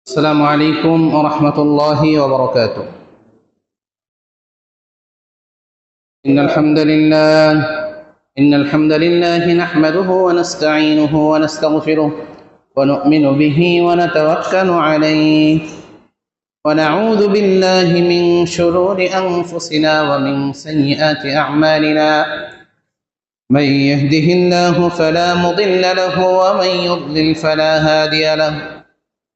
السلام عليكم ورحمة الله وبركاته. إن الحمد لله نحمده ونستعينه ونستغفره ونؤمن به ونتوكل عليه ونعوذ بالله من شرور أنفسنا ومن سيئات أعمالنا. من يهده الله فلا مضل له ومن يضلل فلا هادي له.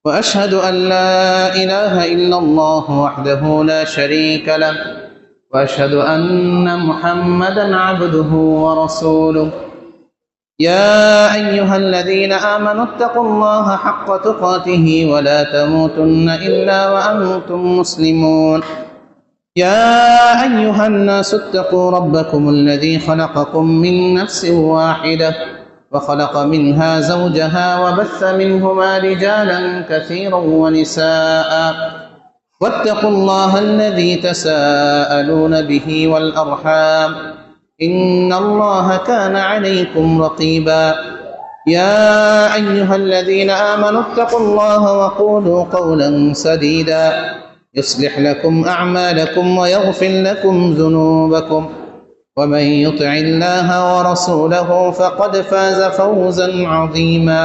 وأشهد أن لا إله إلا الله وحده لا شريك له وأشهد أن محمدا عبده ورسوله. يا أيها الذين آمنوا اتقوا الله حق تقاته ولا تموتن إلا وأنتم مسلمون. يا أيها الناس اتقوا ربكم الذي خلقكم من نفس واحدة وخلق منها زوجها وبث منهما رجالا كثيرا ونساء واتقوا الله الذي تساءلون به والأرحام إن الله كان عليكم رقيبا. يا أيها الذين آمنوا اتقوا الله وقولوا قولا سديدا يصلح لكم أعمالكم ويغفر لكم ذنوبكم ومن يطع الله ورسوله فقد فاز فوزا عظيما.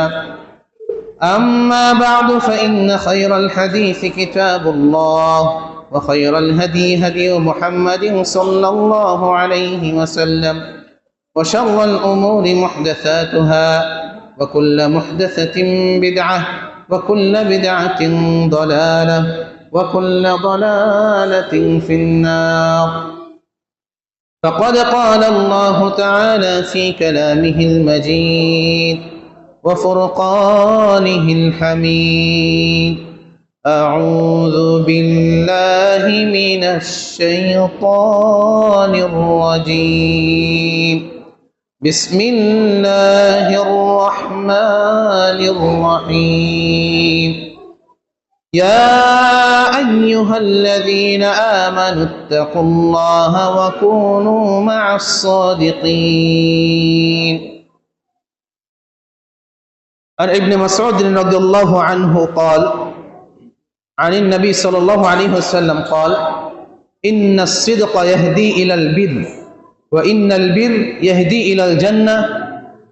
أما بعد فإن خير الحديث كتاب الله وخير الهدي هدي محمد صلى الله عليه وسلم وشر الأمور محدثاتها وكل محدثة بدعة وكل بدعة ضلالة وكل ضلالة في النار. فقد قال الله تعالى في كلامه المجيد وفرقانه الحميد: أعوذ بالله من الشيطان الرجيم. بسم الله الرحمن الرحيم. يا أيها الذين آمنوا اتقوا الله وكونوا مع الصادقين. عن ابن مسعود رضي الله عنه قال: عن النبي صلى الله عليه وسلم قال: إن الصدق يهدي إلى البر وإن البر يهدي إلى الجنة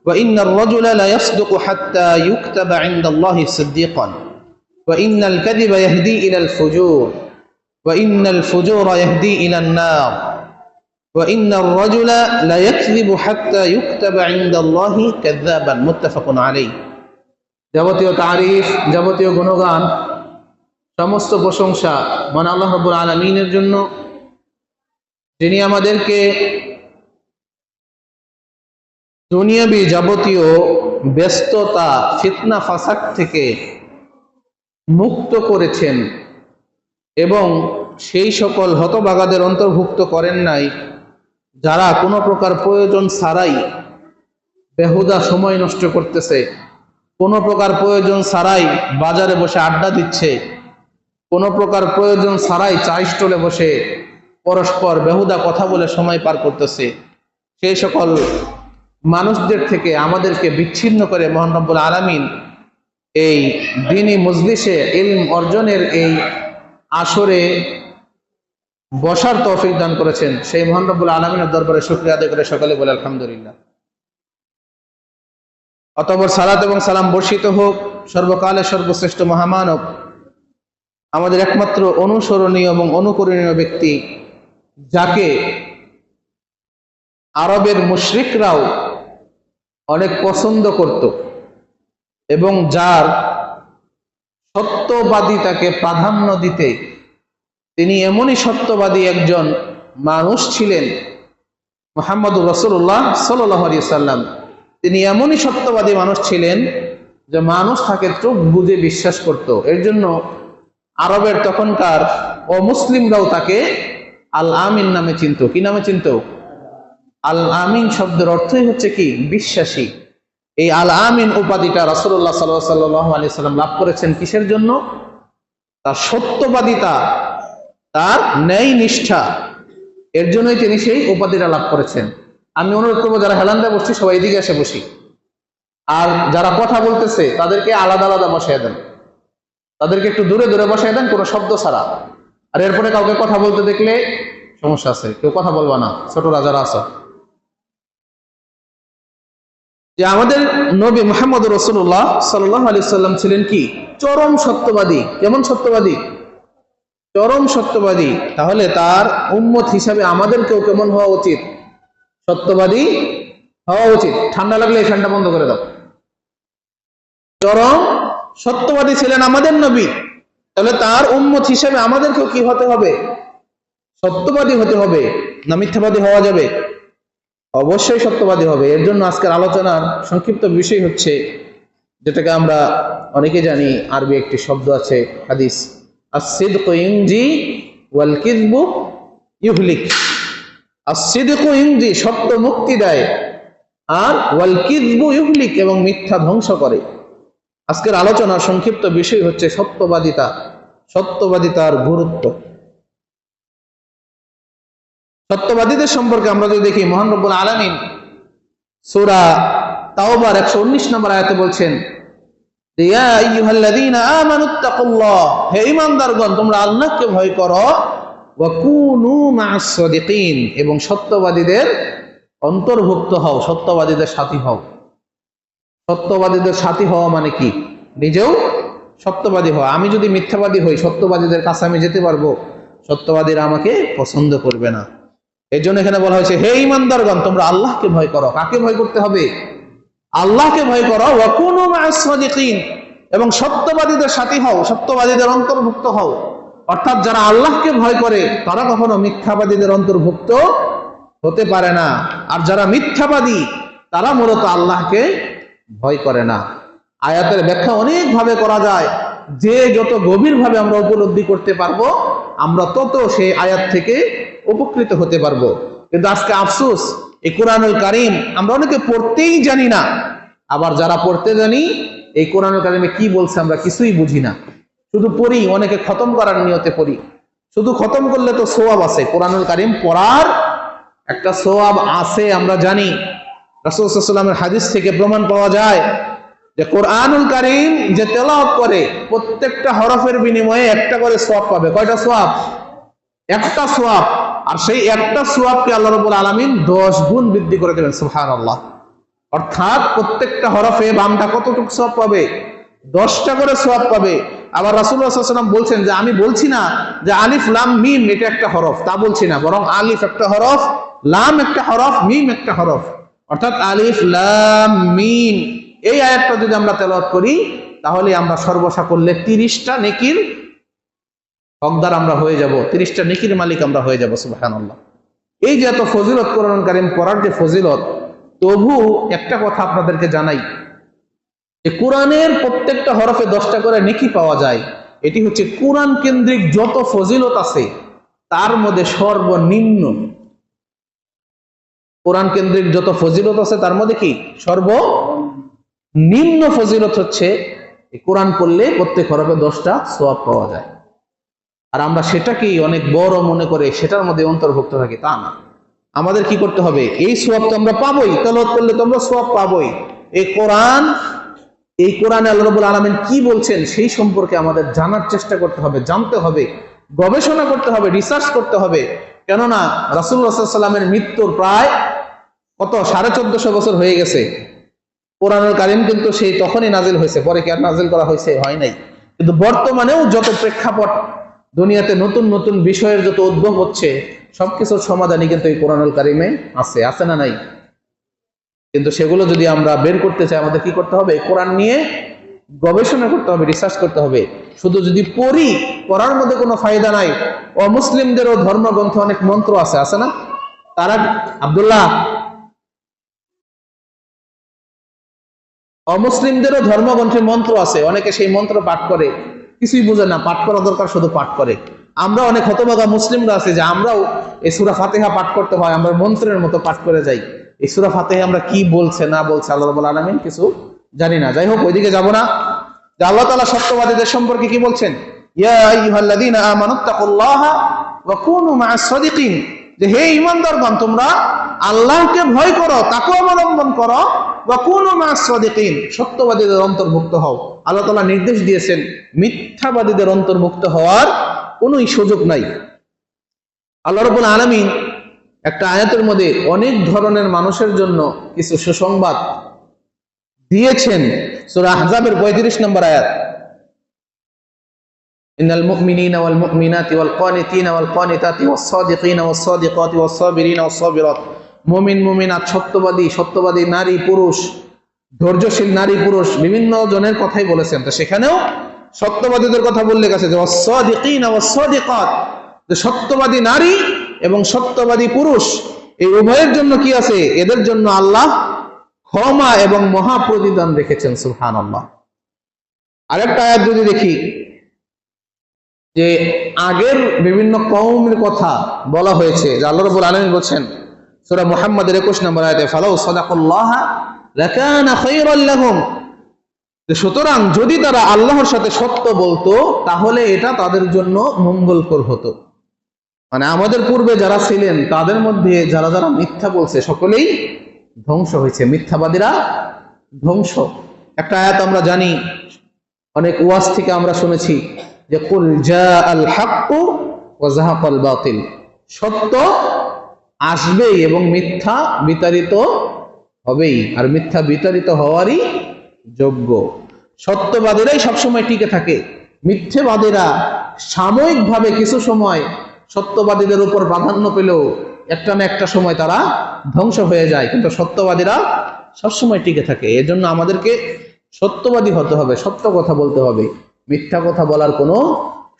وإن الرجل لا يصدق حتى يكتب عند الله صديقا وإن الكذب يهدي إلى الفجور وإن الفجور يهدي إلى النار وإن الرجل لا يكذب حتى يكتب عند الله كذابا. متفق عليه. যাবতীয় তারিফ, যাবতীয় গুণগান, সমস্ত প্রশংসা মহান আল্লাহ রাব্বুল আলামিনের জন্য, যিনি আমাদেরকে দুনিয়াবি যাবতীয় ব্যস্ততা, ফিতনা, ফাসাদ থেকে মুক্ত করেছেন এবং সেই সকল হতভাগাদের অন্তর্ভুক্ত করেন নাই যারা কোনো প্রকার প্রয়োজন ছাড়াই বেহুদা সময় নষ্ট করতেছে, কোনো প্রকার প্রয়োজন ছাড়াই বাজারে বসে আড্ডা দিচ্ছে, কোনো প্রকার প্রয়োজন ছাড়াই চা স্টলে বসে পরস্পর বেহুদা কথা বলে সময় পার করতেছে। সেই সকল মানুষদের থেকে আমাদেরকে বিচ্ছিন্ন করে মহান রব্বুল আলামিন এই দ্বীনি মজলিসে ইলম অর্জনের এই আসরে বসার তৌফিক দান করেছেন। সেই মহান রব্বুল আলামিনের দরবারে শুকরিয়া আদায় করে সকলে বলে আলহামদুলিল্লাহ। অতঃপর সালাত এবং সালাম বর্ষিত হোক সর্বকালের সর্বশ্রেষ্ঠ মহামানব, আমাদের একমাত্র অনুসরণীয় এবং অনুকরণীয় ব্যক্তি, যাকে আরবের মুশরিকরাও অনেক পছন্দ করত এবং যার সত্যবাদিতাকে প্রাধান্য দিতে তিনি এমনই সত্যবাদী একজন মানুষ ছিলেন। মুহাম্মদুর রাসূলুল্লাহ সাল্লাল্লাহু আলাইহি ওয়াসাল্লাম তিনি এমনই সত্যবাদী মানুষ ছিলেন যে মানুষ তাকে চোখ বুজে বিশ্বাস করত। এর জন্য আরবের তখনকার অমুসলিমরাও তাকে আল আমিন নামে চিনত। কি নামে চিনত? আল আমিন শব্দের অর্থই হচ্ছে কি? বিশ্বাসী। এই আল আমিন উপাধিটা রাসূলুল্লাহ সাল্লাল্লাহু আলাইহি ওয়াসাল্লাম লাভ করেছেন কিসের জন্য? তার সত্যবাদিতা, তার ন্যায় নিষ্ঠা, এর জন্যই তিনি সেই উপাধিটা লাভ করেছেন। আমি অনুরোধ করবো, যারা হেলান্দা বসছি সবাই এদিকে এসে বসি, আর যারা কথা বলতেছে তাদেরকে আলাদা আলাদা বসায় দেন। তাদেরকে একটু দূরে দূরে বসাই দেন কোনো শব্দ ছাড়া। আর এরপরে কাউকে কথা বলতে দেখলে সমস্যা আছে, কেউ কথা বলবা না, ছোটরা যারা আছো। যে আমাদের নবী মুহাম্মদ রাসূলুল্লাহ সাল্লাল্লাহু আলাইহি সাল্লাম ছিলেন কি চরম সত্যবাদী। কেমন সত্যবাদী? চরম সত্যবাদী। তাহলে তার উম্মত হিসাবে আমাদেরকেও কেমন হওয়া উচিত? সত্যবাদী হওয়া উচিত। ঠান্ডা লাগলে এই ফ্যানটা বন্ধ করে দাও। চরম সত্যবাদী ছিলেন আমাদের নবী, তাহলে তার উম্মত হিসেবে আমাদেরকেও কি হতে হবে? সত্যবাদী হতে হবে। না মিথ্যাবাদী হওয়া যাবে? অবশ্যই সত্যবাদী হবে। এর জন্য আজকের আলোচনার সংক্ষিপ্ত বিষয় হচ্ছে, যেটাকে আমরা অনেকে জানি, আরবি একটি শব্দ আছে, হাদিস, আস-সিদকু ইউনজি ওয়াল কিযবু ইউহলিক। আস-সিদকু ইউনজি, সত্য মুক্তি দেয়, আর ওয়াল কিযবু ইউহলিক, এবং মিথ্যা ধ্বংস করে। আজকের আলোচনার সংক্ষিপ্ত বিষয় হচ্ছে সত্যবাদিতা, সত্যবাদিতার গুরুত্ব। সত্যবাদীদের সম্পর্কে আমরা যদি দেখি, মহান রব্বুল আলামিন সূরা তাওবার 119 নম্বর আয়াতে বলছেন, ইয়া আইয়ুহাল্লাযীনা আমানুত্তাকুল্লাহ, হে ঈমানদারগণ তোমরা আল্লাহকে ভয় করো, ওয়া কুনু মা'আস সাদিকিন, এবং সত্যবাদীদের অন্তর্ভুক্ত হও, সত্যবাদীদের সাথী হও। সত্যবাদীদের সাথী হওয়া মানে কি? নিজেও সত্যবাদী হওয়া। আমি যদি মিথ্যাবাদী হই, সত্যবাদীদের কাছে আমি যেতে পারবো? সত্যবাদীরা আমাকে পছন্দ করবে না। এর জন্য এখানে বলা হয়েছে, হে ঈমানদারগণ তোমরা আল্লাহকে ভয় করো। কাকে ভয় করতে হবে? আল্লাহকে ভয় করো। ওয়া কুনু মা'আস সাদিকিন, এবং সত্যবাদীদের সাথী হও, সত্যবাদীদের অন্তর্ভুক্ত হও। অর্থাৎ যারা আল্লাহকে ভয় করে তারা কখনো মিথ্যাবাদীদের অন্তর্ভুক্ত হতে পারে না। আর যারা মিথ্যাবাদী তারা মূলত আল্লাহকে ভয় করে না। আয়াতের ব্যাখ্যা অনেক ভাবে করা যায়। যে যত গভীর ভাবে আমরা উপলব্ধি করতে পারবো, আমরা তত সেই আয়াত থেকে উপকৃত হতে পারবো। কিন্তু আজকে আফসোস, এই কোরআনুল কারীম আমরা অনেকে পড়তেই জানি না। আবার যারা পড়তে জানি, এই কোরআনুল কারীমে কি বলছে আমরা কিছুই বুঝি না, শুধু পড়ি। অনেকে খতম করার নিয়তে পড়ি। শুধু খতম করলে তো সওয়াব আছে, কোরআনুল কারীম পড়ার একটা সওয়াব আছে আমরা জানি। রাসূল সাল্লাল্লাহু আলাইহি ওয়াসাল্লামের হাদিস থেকে প্রমাণ পাওয়া যায় যে কোরআনুল কারীম যে তেলাওয়াত করে, প্রত্যেকটা হরফের বিনিময়ে একটা করে সওয়াব পাবে। কয়টা সওয়াব? একটা সওয়াব। আর সেই একটা সওয়াবকে আল্লাহ রাব্বুল আলামিন 10 গুণ বৃদ্ধি করে দেবেন। সুবহানাল্লাহ। অর্থাৎ প্রত্যেকটা হরফে বান্দা কতটুকু সওয়াব পাবে? 10টা করে সওয়াব পাবে। আবার রাসূলুল্লাহ সাল্লাল্লাহু আলাইহি ওয়াসাল্লাম বলছেন যে আমি বলছি না যে আলিফ লাম মিম এটা একটা হরফ, তা বলছি না, বরং আলিফ একটা হরফ, লাম একটা হরফ, মিম একটা হরফ। অর্থাৎ আলিফ লাম মিম, এই আয়াতটা যদি আমরা তেলাওয়াত করি, তাহলে আমরা সর্বসাকল্যে 30টা নেকির হকদার আমরা হয়ে যাব, 30টা নেকির মালিক আমরা হয়ে যাব। সুবহানাল্লাহ। এই যে এত ফজিলত কোরআন কারীম পড়ার যে ফজিলত, তবু একটা কথা আপনাদেরকে জানাই, যে কোরআনের প্রত্যেকটা হরফে 10টা করে নেকি পাওয়া যায়। এটি হচ্ছে কোরআন কেন্দ্রিক যত ফজিলত আছে তার মধ্যে সর্বনিম্ন। কোরআন কেন্দ্রিক যত ফজিলত আছে তার মধ্যে কি সর্বনিম্ন ফজিলত হচ্ছে কোরআন পড়লে প্রত্যেক হরফে 10টা সওয়াব পাওয়া যায়। আর আমরা সেটাকেই অনেক বড় মনে করে সেটার মধ্যে অন্তর্ভুক্ত থাকি, তা না। আমাদের কি করতে হবে? এই সওয়াব তো আমরা পাবোই, তেলাওয়াত করলে তো আমরা সওয়াব পাবোই। এই কোরআনে আল্লাহ রাব্বুল আলামিন কি বলছেন সেই সম্পর্কে আমাদের জানার চেষ্টা করতে হবে, জানতে হবে, গবেষণা করতে হবে, রিসার্চ করতে হবে। কেননা রাসূলুল্লাহ সাল্লাল্লাহু আলাইহি ওয়াসাল্লামের মৃত্যুর প্রায় 1450 বছর হয়ে গেছে। কোরআনুল কারীম কিন্তু সেই তখনই নাজিল হয়েছে, পরে কি আর নাজিল করা হয়েছে? হয় নাই। কিন্তু বর্তমানেও যত প্রেক্ষাপট, দুনিয়াতে নতুন নতুন বিষয়ের যত উদ্ভব হচ্ছে, সবকিছুর সমাধানই কিন্তু এই কোরআনুল কারীমে আছে, আছে না নাই? কিন্তু সেগুলো যদি আমরা বের করতে চাই, আমাদের কি করতে হবে? কোরআন নিয়ে গবেষণা করতে হবে, রিসার্চ করতে হবে। শুধু যদি পড়ি, পড়ার মধ্যে কোনো ফায়দা নাই। অমুসলিমদেরও ধর্মগ্রন্থে অনেক মন্ত্র আছে, আছে না? তারা আব্দুল্লাহ, অমুসলিমদেরও ধর্মগ্রন্থে মন্ত্র আছে, অনেকে সেই মন্ত্র পাঠ করে, কিছুই বুঝে না। পাঠ করা দরকার, শুধু পাঠ করে। আমরা অনেক হতভাগা মুসলিমরা আছে যে আমরাও এই সূরা ফাতিহা পাঠ করতে হয়, আমরা মন্ত্রের মতো পাঠ করে যাই। এই সূরা ফাতিহা আমরা কি বলছে না বলছে আল্লাহ রাব্বুল আলামিন কিছু জানি না। যাই হোক, ওইদিকে যাব না। যে আল্লাহ তাআলা সত্যবাদীদের সম্পর্কে কি বলছেন? ইয়া আইয়ুহাল্লাযীনা আমানুত্তাকুল্লাহা ওয়া কুনু মা'আস সাদিকিন, যে হে ঈমানদারগণ তোমরা আল্লাহকে ভয় করো, তাকওয়া অবলম্বন করো, ওয়া কুনু মা'আস সাদিকিন, সত্যবাদীদের অন্তর্ভুক্ত হও। আল্লাহ তাআলা নির্দেশ দিয়েছেন মিথ্যাবাদীদের অন্তর্ভুক্ত হওয়ার কোনো সুযোগ নাই। আল্লাহ রাব্বুল আলামিন একটা আয়াতের মধ্যে অনেক ধরনের মানুষের জন্য কিছু সুসংবাদ দিয়েছেন। সূরা আহজাবের 35 নম্বর আয়াত, ইন্নাল মুমিনিনা ওয়াল মুমিনাতি ওয়াল কানিতিনা ওয়াল কানিতাতি ওয়াস সাদিকিনা ওয়াস সাদিকাতি ওয়াস সাবিরিনা ওয়াস সাবিরাত, মুমিন মুমিনাত, সত্যবাদী সত্যবাদী নারী পুরুষ, ধৈর্যশীল নারী পুরুষ, বিভিন্ন জনের কথাই বলেছেন। তো সেখানেও সত্যবাদীদের কথা বললে গেছে যে ওয়াস সাদিকিনা ওয়াস সাদিকাত, যে সত্যবাদী নারী এবং সত্যবাদী পুরুষ এই উভয়ের জন্য কি আছে? এদের জন্য আল্লাহ ক্ষমা এবং মহা প্রতিদান রেখেছেন। সুবহানাল্লাহ। আরেকটা আয়াত যদি দেখি, যে আগের বিভিন্ন কওমের কথা বলা হয়েছে, যে আল্লাহ রাব্বুল আলামিন বলেন সূরা মুহাম্মাদের 21 নম্বর আয়াতে, ফালাউ সাদাকাল্লাহ লাকানা খায়রাল লাহুম, সুতরাং যদি তারা আল্লাহর সাথে সত্য বলতো তাহলে এটা তাদের জন্য মঙ্গলকর হতো। মানে আমাদের পূর্বে যারা ছিলেন তাদের মধ্যে যারা যারা মিথ্যা বলছে সকলেই ধ্বংস হয়েছে, মিথ্যাবাদীরা ধ্বংস। একটা আয়াত আমরা জানি, অনেক ওয়াজ থেকে আমরা শুনেছি যে কুল জাআল হাক্কু ওয়া যাহাকাল বাতিল, সত্য আসবেই এবং মিথ্যা বিতাড়িত হবেই, আর মিথ্যা বিতাড়িত হওয়ারই যোগ্য। সত্যবাদীরাই সবসময় টিকে থাকে, মিথ্যেবাদীরা সাময়িকভাবে কিছু সময় সত্যবাদীদের উপর প্রাধান্য পেলেও একটা না একটা সময় তারা ধ্বংস হয়ে যায়, কিন্তু সত্যবাদীরা সবসময় টিকে থাকে। এজন্য আমাদেরকে সত্যবাদী হতে হবে, সত্য কথা বলতে হবে, মিথ্যা কথা বলার কোনো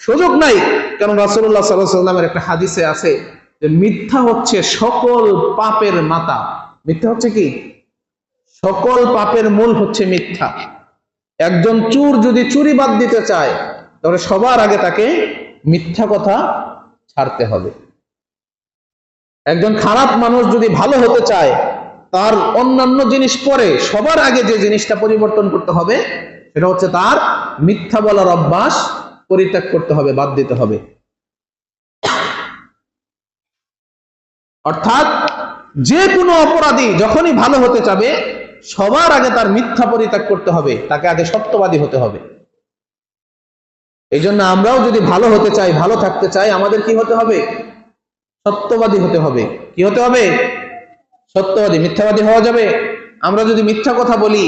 সুযোগ নাই। কারণ রাসূলুল্লাহ সাল্লাল্লাহু আলাইহি ওয়াসাল্লামের একটা হাদিসে আছে যে মিথ্যা হচ্ছে সকল পাপের মাতা। মিথ্যা হচ্ছে কি? সকল পাপের মূল হচ্ছে মিথ্যা। একজন চোর যদি চুরি বাদ দিতে চায় তাহলে সবার আগে তাকে মিথ্যা কথা ছাড়তে হবে। একজন খারাপ মানুষ যদি ভালো হতে চায়, তার অন্যান্য জিনিস পরে সবার আগে যে জিনিসটা পরিবর্তন করতে হবে সেটা হচ্ছে তার মিথ্যা বলার অভ্যাস পরিত্যাগ করতে হবে, বাদ দিতে হবে। অর্থাৎ যে কোনো অপরাধী যখনই ভালো হতে চাবে সবার আগে তার মিথ্যা পরিত্যাগ করতে হবে, তাকে আগে সত্যবাদী হতে হবে। এই জন্য আমরাও যদি ভালো হতে চাই, ভালো থাকতে চাই, আমাদের কি হতে হবে? সত্যবাদী হতে হবে। কি হতে হবে? সত্যবাদী। মিথ্যাবাদী হওয়া যাবে? আমরা যদি মিথ্যা কথা বলি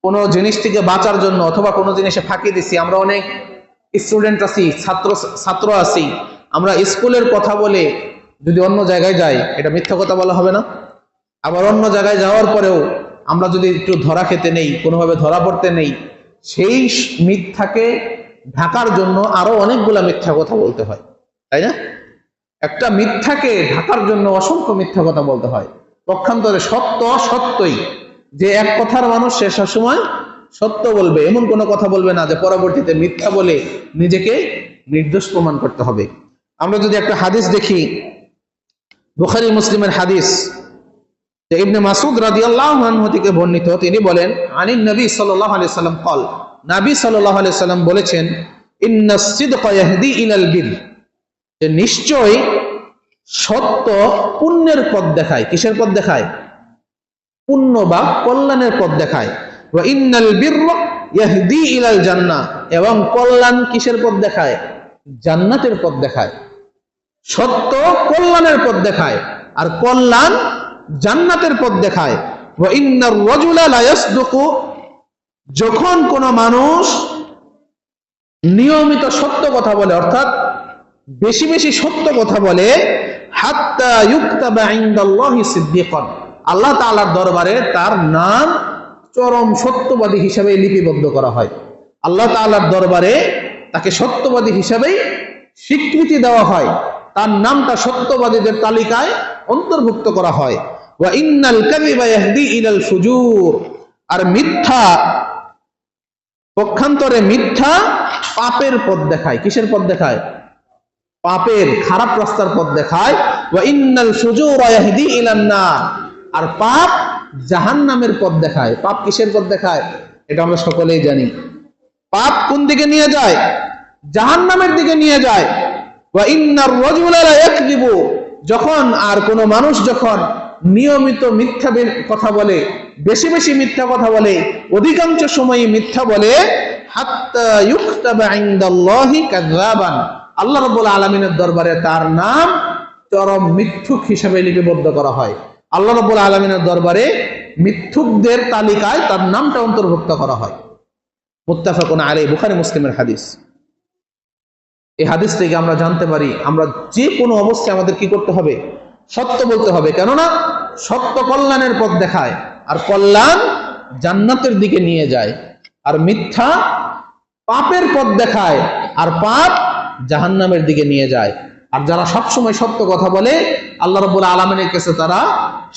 কোনো জিনিস থেকে বাঁচার জন্য, অথবা কোনো জিনিসে ফাঁকি দিছি, আমরা অনেক স্টুডেন্ট আছি, ছাত্র আছি, আমরা স্কুলের কথা বলে যদি অন্য জায়গায় যাই, এটা মিথ্যা কথা বলা হবে না? আবার অন্য জায়গায় যাওয়ার পরেও আমরা যদি একটু ধরা খেতে নেই, কোনোভাবে ধরা পড়তে নেই, সেই মিথ্যাকে ঢাকার জন্য আরো অনেকগুলা মিথ্যা কথা বলতে হয়, তাই না? একটা মিথ্যাকে ঢাকার জন্য অসংখ্য মিথ্যা কথা বলতে হয়। পক্ষান্তরে সত্য সত্যই, যে এক কথার মানুষ সে সবসময় সত্য বলবে, এমন কোনো কথা বলবে না যে পরবর্তীতে মিথ্যা বলে নিজেকে নির্দোষ প্রমাণ করতে হবে। আমরা যদি একটা হাদিস দেখি, বুখারী মুসলিমের হাদিস, যে ইবনে মাসউদ রাদিয়াল্লাহু আনহু থেকে বর্ণিত, তিনি বলেন আনিন নবী সাল্লাল্লাহু আলাইহি সাল্লাম قال, নবী সাল্লাল্লাহু আলাইহি সাল্লাম বলেছেন ইন্নাস সিদকা ইয়াহদি ইলাল বির, যে নিশ্চয় সত্য পুণ্যের পথ দেখায়। কিসের পথ দেখায়? পুণ্য বা কল্যাণের পথ দেখায়। ওয়া ইন্নাল বিররা ইয়াহদি ইলাল জান্নাহ, এবং কল্যাণ কিসের পথ দেখায়? জান্নাতের পথ দেখায়। সত্য কল্যাণের পথ দেখায় আর কল্যাণ জান্নাতের পথ দেখায়। ওয়া ইন্নার রাজুলা লা ইয়াসদুকু, যখন কোন মানুষ নিয়মিত সত্য কথা বলে, অর্থাৎ বেশি বেশি সত্য কথা বলে, হাত্তা ইউকতাবা ইনদাল্লাহি সিদ্দিকান, আল্লাহ তাআলার দরবারে তার নাম চরম সত্যবাদী হিসাবে লিপিবদ্ধ করা হয়। আল্লাহ তাআলার দরবারে তাকে সত্যবাদী হিসাবে স্বীকৃতি দেওয়া হয়, তার নামটা সত্যবাদীদের তালিকায় অন্তর্ভুক্ত করা হয়। ওয়া ইন্নাল কাযিবা ইয়াহদি ইলাল ফুজুর, আর মিথ্যা, পক্ষান্তরে মিথ্যা পাপের পথ দেখায়। কিসের পথ দেখায়? পাপের, খারাপ রাস্তার পথ দেখায়। ওয়া ইন্নাল ফুজুরা ইয়াহদি ইলান নার, আর পাপ জাহান্নামের পথ দেখায়। পাপ কিসের পথ দেখায়? এটা আমরা সকলেই জানি। পাপ কোন দিকে নিয়ে যায়? জাহান্নামের দিকে নিয়ে যায়। ওয়া ইন্নার রাজুলা লা ইয়াকযিবু, যখন আর কোন মানুষ যখন নিয়মিত মিথ্যা কথা বলে, বেশি বেশি মিথ্যা কথা বলে, অধিকাংশ সময়ই মিথ্যা বলে, হাত্তা ইউকতাবা ইনদাল্লাহি কাযাবান, আল্লাহ রাব্বুল আলামিনের দরবারে তার নাম চরম মিথ্যুক হিসেবে লিপিবদ্ধ করা হয়। আল্লাহ রাব্বুল আলামিনের দরবারে মিথ্যুকদের তালিকায় তার নামটা অন্তর্ভুক্ত করা হয়। মুত্তাফাকুন আলাইহি, বুখারী মুসলিমের হাদিস। এই হাদিস থেকে আমরা জানতে পারি আমরা যে কোনো অবস্থায় আমাদের কি করতে হবে? সত্য বলতে হবে। কেননা সত্য কল্যাণের পথ দেখায়, আর কল্যাণ জান্নাতের দিকে নিয়ে যায়, আর মিথ্যা পাপের পথ দেখায়, আর পাপ জাহান্নামের দিকে নিয়ে যায়। আর যারা সবসময় সত্য কথা বলে আল্লাহ রাব্বুল আলামিনের কাছে তারা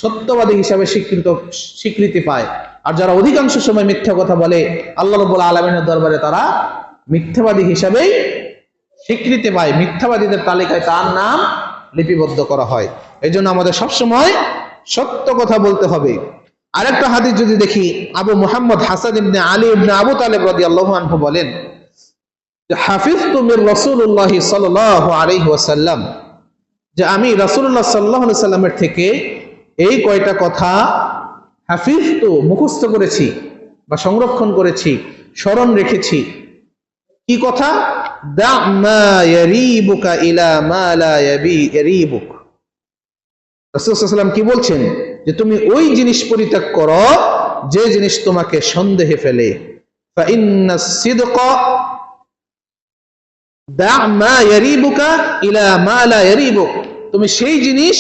সত্যবাদী হিসাবে স্বীকৃতি পায়। আর যারা অধিকাংশ সময় মিথ্যা কথা বলে আল্লাহ রাব্বুল আলামিনের দরবারে তারা মিথ্যাবাদী হিসাবেই স্বীকৃতি পায়, মিথ্যাবাদীদের তালিকায় তার নাম লিপিবদ্ধ করা হয়। এই জন্য আমাদের সবসময় সত্য কথা বলতে হবে। আরেকটা হাদিস যদি দেখি, আবু মুহাম্মদ হাসান ইবনে আলী ইবনে আবু তালেব রাদিয়াল্লাহু আনহু বলেন যে হাফিজতু মির রাসূলুল্লাহ সাল্লাল্লাহু আলাইহি ওয়াসাল্লাম, যে আমি রাসূলুল্লাহ সাল্লাল্লাহু আলাইহি ওয়াসাল্লামের থেকে এই কয়টা কথা হাফিজতু মুখস্থ করেছি বা সংরক্ষণ করেছি, স্মরণ রেখেছি। কি কথা? দা মা ইয়ারিবুকা ইলা মা লা ইয়ারিবুক। রাসূল সাল্লাল্লাহু আলাইহি ওয়াসাল্লাম কি বলছেন? যে তুমি ওই জিনিস পরিত্যাগ করো যে জিনিস তোমাকে সন্দেহে ফেলে। ফা ইন্নাস সিদকা দা মা ইয়ারিবুকা ইলা মা লা ইয়ারিবুক, তুমি সেই জিনিস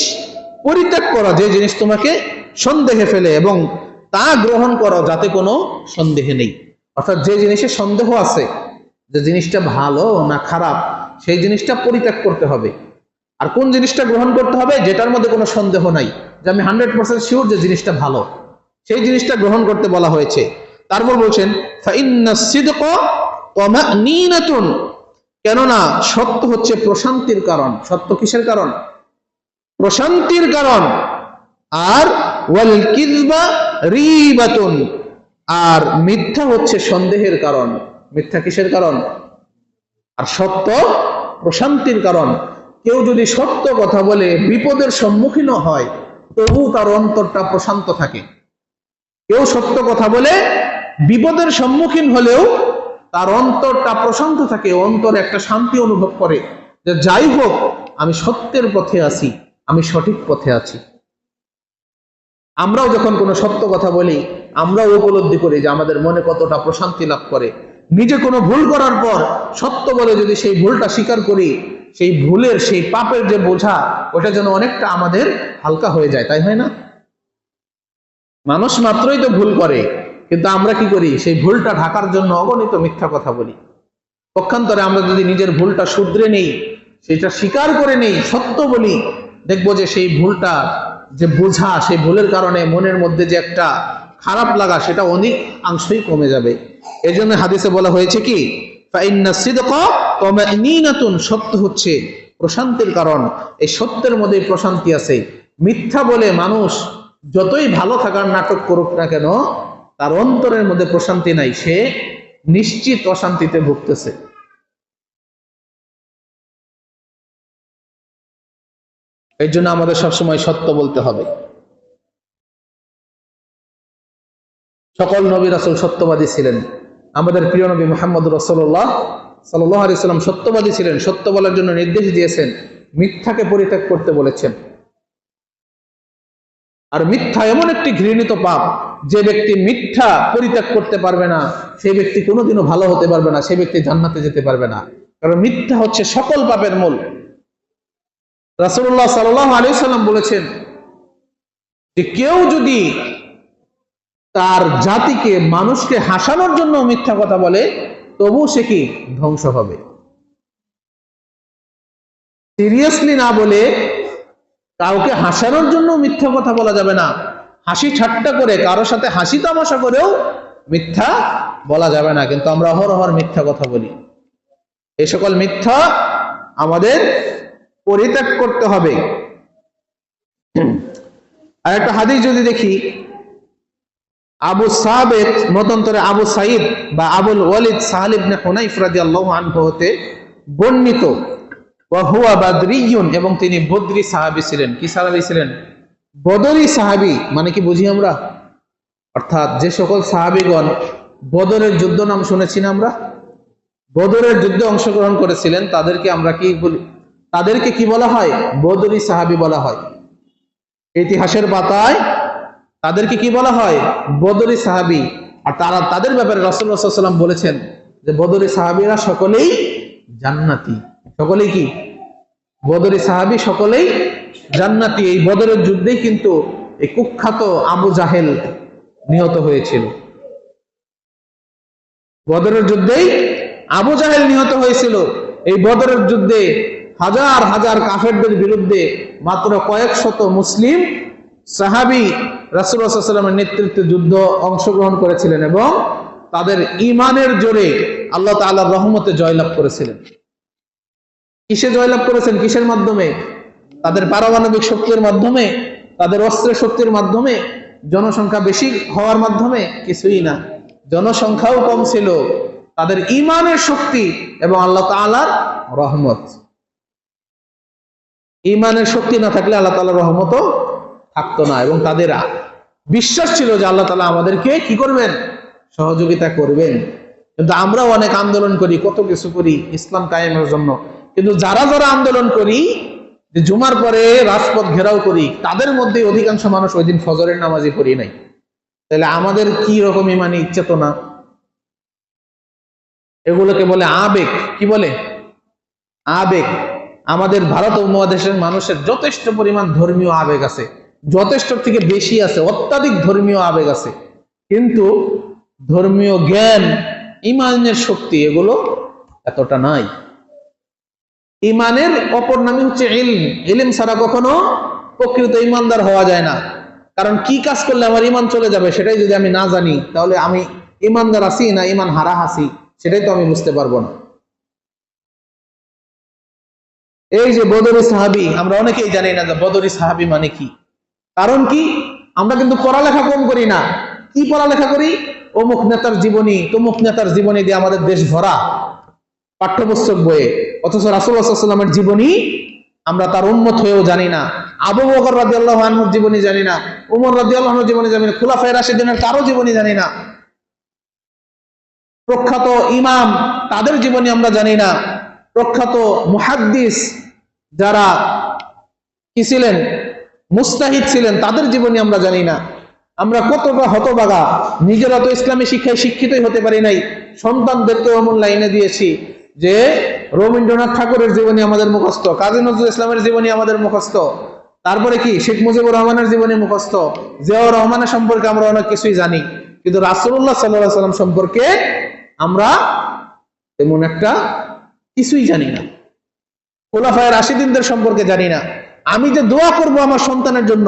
পরিত্যাগ করো যে জিনিস তোমাকে সন্দেহে ফেলে, এবং তা গ্রহণ করো যাতে কোনো সন্দেহ নেই। অর্থাৎ যে জিনিসে সন্দেহ আছে, যে জিনিসটা ভালো না খারাপ, সেই জিনিসটা পরিত্যাগ করতে হবে। আর কোন জিনিসটা গ্রহণ করতে হবে? যেটার মধ্যে কোনো সন্দেহ নাই, যে আমি 100% শিওর যে জিনিসটা ভালো, সেই জিনিসটা গ্রহণ করতে বলা হয়েছে। তারপর বলছেন ফা ইন্নাস সিদকা তামানিনাতুন, কেননা সত্য হচ্ছে প্রশান্তির কারণ। সত্য কিসের কারণ? প্রশান্তির কারণ। আর ওয়াল কিযবা রিবাতুন, আর মিথ্যা হচ্ছে সন্দেহের কারণ। মিথ্যা কিসের কারণ? আর সত্য প্রশান্তির কারণ। কেউ যদি সত্য কথা বলে বিপদের সম্মুখীন হয়, তবু তার অন্তরটা প্রশান্ত থাকে। কেউ সত্য কথা বলে বিপদের সম্মুখীন হলেও তার অন্তরটা প্রশান্ত থাকে, অন্তরে একটা শান্তি অনুভব করে যে যাই হোক আমি সত্যের পথে আছি, আমি সঠিক পথে আছি। আমরাও যখন কোনো সত্য কথা বলি, আমরাও উপলব্ধি করি যে আমাদের মনে কতটা প্রশান্তি লাভ করে। নিজে কোনো ভুল করার পর সত্য বলে যদি সেই ভুলটা স্বীকার করি, সেই ভুলের, সেই পাপের যে বোঝা, ওটা যেন অনেকটা আমাদের হালকা হয়ে যায়, তাই হয় না? মানুষ মাত্রই তো ভুল করে, কিন্তু আমরা কি করি? সেই ভুলটা ঢাকার জন্য অগণিত মিথ্যা কথা বলি। পক্ষান্তরে আমরা যদি নিজের ভুলটা শুধরে নেই, সেটা স্বীকার করে নেই, সত্য বলি, দেখবো যে সেই ভুলটা যে বোঝা, সেই ভুলের কারণে মনের মধ্যে যে একটা খারাপ লাগা, সেটা অনেক অংশই কমে যাবে। এই জন্য হাদিসে বলা হয়েছে কি, ফা ইন্নাস সিদকা তামানিনাতুন, সত্য হচ্ছে প্রশান্তির কারণ। এই সত্যের মধ্যে প্রশান্তি আছে। মিথ্যা বলে মানুষ যতই ভালো থাকার নাটক করুক না কেন, তার অন্তরের মধ্যে প্রশান্তি নাই, সে নিশ্চিত অশান্তিতে ভুগতেছে। এই জন্য আমাদের সবসময় সত্য বলতে হবে। সকল নবী রাসূল সত্যবাদী ছিলেন। আমাদের প্রিয় নবী মুহাম্মদ রাসূলুল্লাহ সাল্লাল্লাহু আলাইহি ওয়াসাল্লাম সত্যবাদী ছিলেন, সত্য বলার জন্য নির্দেশ দিয়েছেন, মিথ্যাকে পরিত্যাগ করতে বলেছেন। আর মিথ্যা এমন একটি ঘৃণিত পাপ, যে ব্যক্তি মিথ্যা পরিত্যাগ করতে পারবে না, সেই ব্যক্তি কোনোদিনও ভালো হতে পারবে না, সেই ব্যক্তি জান্নাতে যেতে পারবে না। কারণ মিথ্যা হচ্ছে সকল পাপের মূল। রাসূলুল্লাহ সাল্লাল্লাহু আলাইহি ওয়াসাল্লাম বলেছেন যে কেউ যদি তার জাতিকে, মানুষকে হাসানোর জন্য মিথ্যা কথা বলে, তবু সে কি ধ্বংস হবে। সিরিয়াসলি না বলে কাউকে হাসানোর জন্য মিথ্যা কথা বলা যাবে না। হাসি ঠাট্টা করে, কারোর সাথে হাসি তামাশা করেও মিথ্যা বলা যাবে না। কিন্তু আমরা অহরহ মিথ্যা কথা বলি। এই সকল মিথ্যা আমাদের পরিত্যাগ করতে হবে। আর একটা হাদিস যদি দেখি, আবু সাবেত মতান্তরে আবু সাইদ বা আবুল ওয়ালিদ সাহাল ইবনে হুনাইফ রাদিয়াল্লাহু আনহু হতে বর্ণিত, ওয়া হুয়া বাদরিয়ুন, এবং তিনি বদরি সাহাবী ছিলেন। কি সাহাবী ছিলেন? বদরি সাহাবী মানে কি বুঝি আমরা? অর্থাৎ যে সকল সাহাবীগণ বদরের যুদ্ধ নাম শুনেছি না আমরা, বদরের যুদ্ধে অংশগ্রহণ করেছিলেন, তাদেরকে আমরা কি বলি? তাদেরকে কি বলা হয়? বদরি সাহাবী বলা হয়। ইতিহাসের পাতায় তাদেরকে কি বলা হয়? বদরি সাহাবী। আর তাদের ব্যাপারে রাসূলুল্লাহ সাল্লাল্লাহু আলাইহি ওয়াসাল্লাম বলেছেন যে বদরি সাহাবীরা সকলেই জান্নাতি। সকলেই কি? বদরি সাহাবী সকলেই জান্নাতি। এই বদরের যুদ্ধেই কিন্তু এই কুখ্যাত আবু জাহেল নিহত হয়েছিল। বদরের যুদ্ধেই আবু জাহেল নিহত হয়েছিল। এই বদরের যুদ্ধে হাজার হাজার কাফেরদের বিরুদ্ধে মাত্র কয়েক শত মুসলিম সাহাবী রাসূলুল্লাহ সাল্লাল্লাহু আলাইহি ওয়াসাল্লামের নেতৃত্বে যুদ্ধ অংশগ্রহণ করেছিলেন এবং তাদের ঈমানের জোরে আল্লাহ তাআলার রহমতে জয়লাভ করেছিলেন। কিসে জয়লাভ করেছেন? কিসের মাধ্যমে? তাদের পারমাণবিক শক্তির মাধ্যমে, তাদের অস্ত্রের শক্তির মাধ্যমে, জনসংখ্যা বেশি হওয়ার মাধ্যমে? কিছুই না। জনসংখ্যাও কম ছিল, তাদের ঈমানের শক্তি এবং আল্লাহ তাআলার রহমত। ঈমানের শক্তি না থাকলে আল্লাহ তাআলার রহমতও থাকতো না, এবং তাদের বিশ্বাস ছিল যে আল্লাহ তাআলা আমাদেরকে কি করবেন? সহযোগিতা করবেন। কিন্তু আমরাও অনেক আন্দোলন করি, কত কিছু করি ইসলাম কায়েমের জন্য, কিন্তু যারা যারা আন্দোলন করি, যে জুমার পরে রাজপথ ঘেরাও করি, তাদের মধ্যে অধিকাংশ মানুষ ওই দিন ফজরের নামাজই পড়ি নাই। তাহলে আমাদের কি রকম ইমানি চেতনা? এগুলোকে বলে আবেগ। কি বলে? আবেগ। আমাদের ভারত উপমহাদেশের মানুষের যথেষ্ট পরিমাণ ধর্মীয় আবেগ আছে, যথেষ্ট থেকে বেশি আছে, অত্যাধিক ধর্মীয় আবেগ আছে, কিন্তু ধর্মীয় জ্ঞান, ইমানের শক্তি এগুলো এতটা নাই। ইমানের অপর নামই হচ্ছে ইলম। ইলম ছাড়া কখনো প্রকৃত ইমানদার হওয়া যায় না। কারণ কি কাজ করলে আমার ইমান চলে যাবে সেটাই যদি আমি না জানি, তাহলে আমি ইমানদার আছি না ইমান হারা আছি সেটাই তো আমি বুঝতে পারবো না। এই যে বদরি সাহাবী, আমরা অনেকেই জানি না যে বদরি সাহাবী মানে কি। কারণ কি? আমরা কিন্তু পড়ালেখা কম করি না। কি পড়ালেখা করি? অমুক নেতার জীবনী, তমুক নেতার জীবনী দিয়ে আমাদের দেশ ভরা পাঠ্যপুস্তক বইয়ে, অথচ রাসূলুল্লাহ সাল্লাল্লাহু আলাইহি ওয়াসাল্লামের জীবনী আমরা তার উম্মত হয়েও জানি না। আবু বকর রাদিয়াল্লাহু আনহুর জীবনী জানি না, উমর রাদিয়াল্লাহু আনহুর জীবনী জানি না, খুলাফায়ে রাশিদিনের কারো জীবনী জানি না, প্রখ্যাত ইমাম তাদের জীবনী আমরা জানি না, প্রখ্যাত মুহাদ্দিস যারা কি ছিলেন, মুস্তাহিদ ছিলেন, তাদের জীবনী আমরা জানি না। আমরা কতটা হতভাগা, নিজেরা তো ইসলামী শিক্ষায় শিক্ষিতই হতে পারি নাই, সন্তানদেরকে এমন লাইনে দিয়েছি যে রবীন্দ্রনাথ ঠাকুরের জীবনী আমাদের মুখস্থ, কাজী নজরুল ইসলামের জীবনী আমাদের মুখস্থ, তারপরে কি শেখ মুজিবুর রহমানের জীবনী মুখস্থ, জিয়াউর রহমানের সম্পর্কে আমরা অনেক কিছুই জানি, কিন্তু রাসূলুল্লাহ সাল্লাল্লাহু আলাইহি ওয়াসাল্লাম সম্পর্কে আমরা তেমন একটা কিছুই জানি না। খুলাফায়ে রাশিদিনদের সম্পর্কে জানি না। আমি যে দোয়া করব আমার সন্তানের জন্য,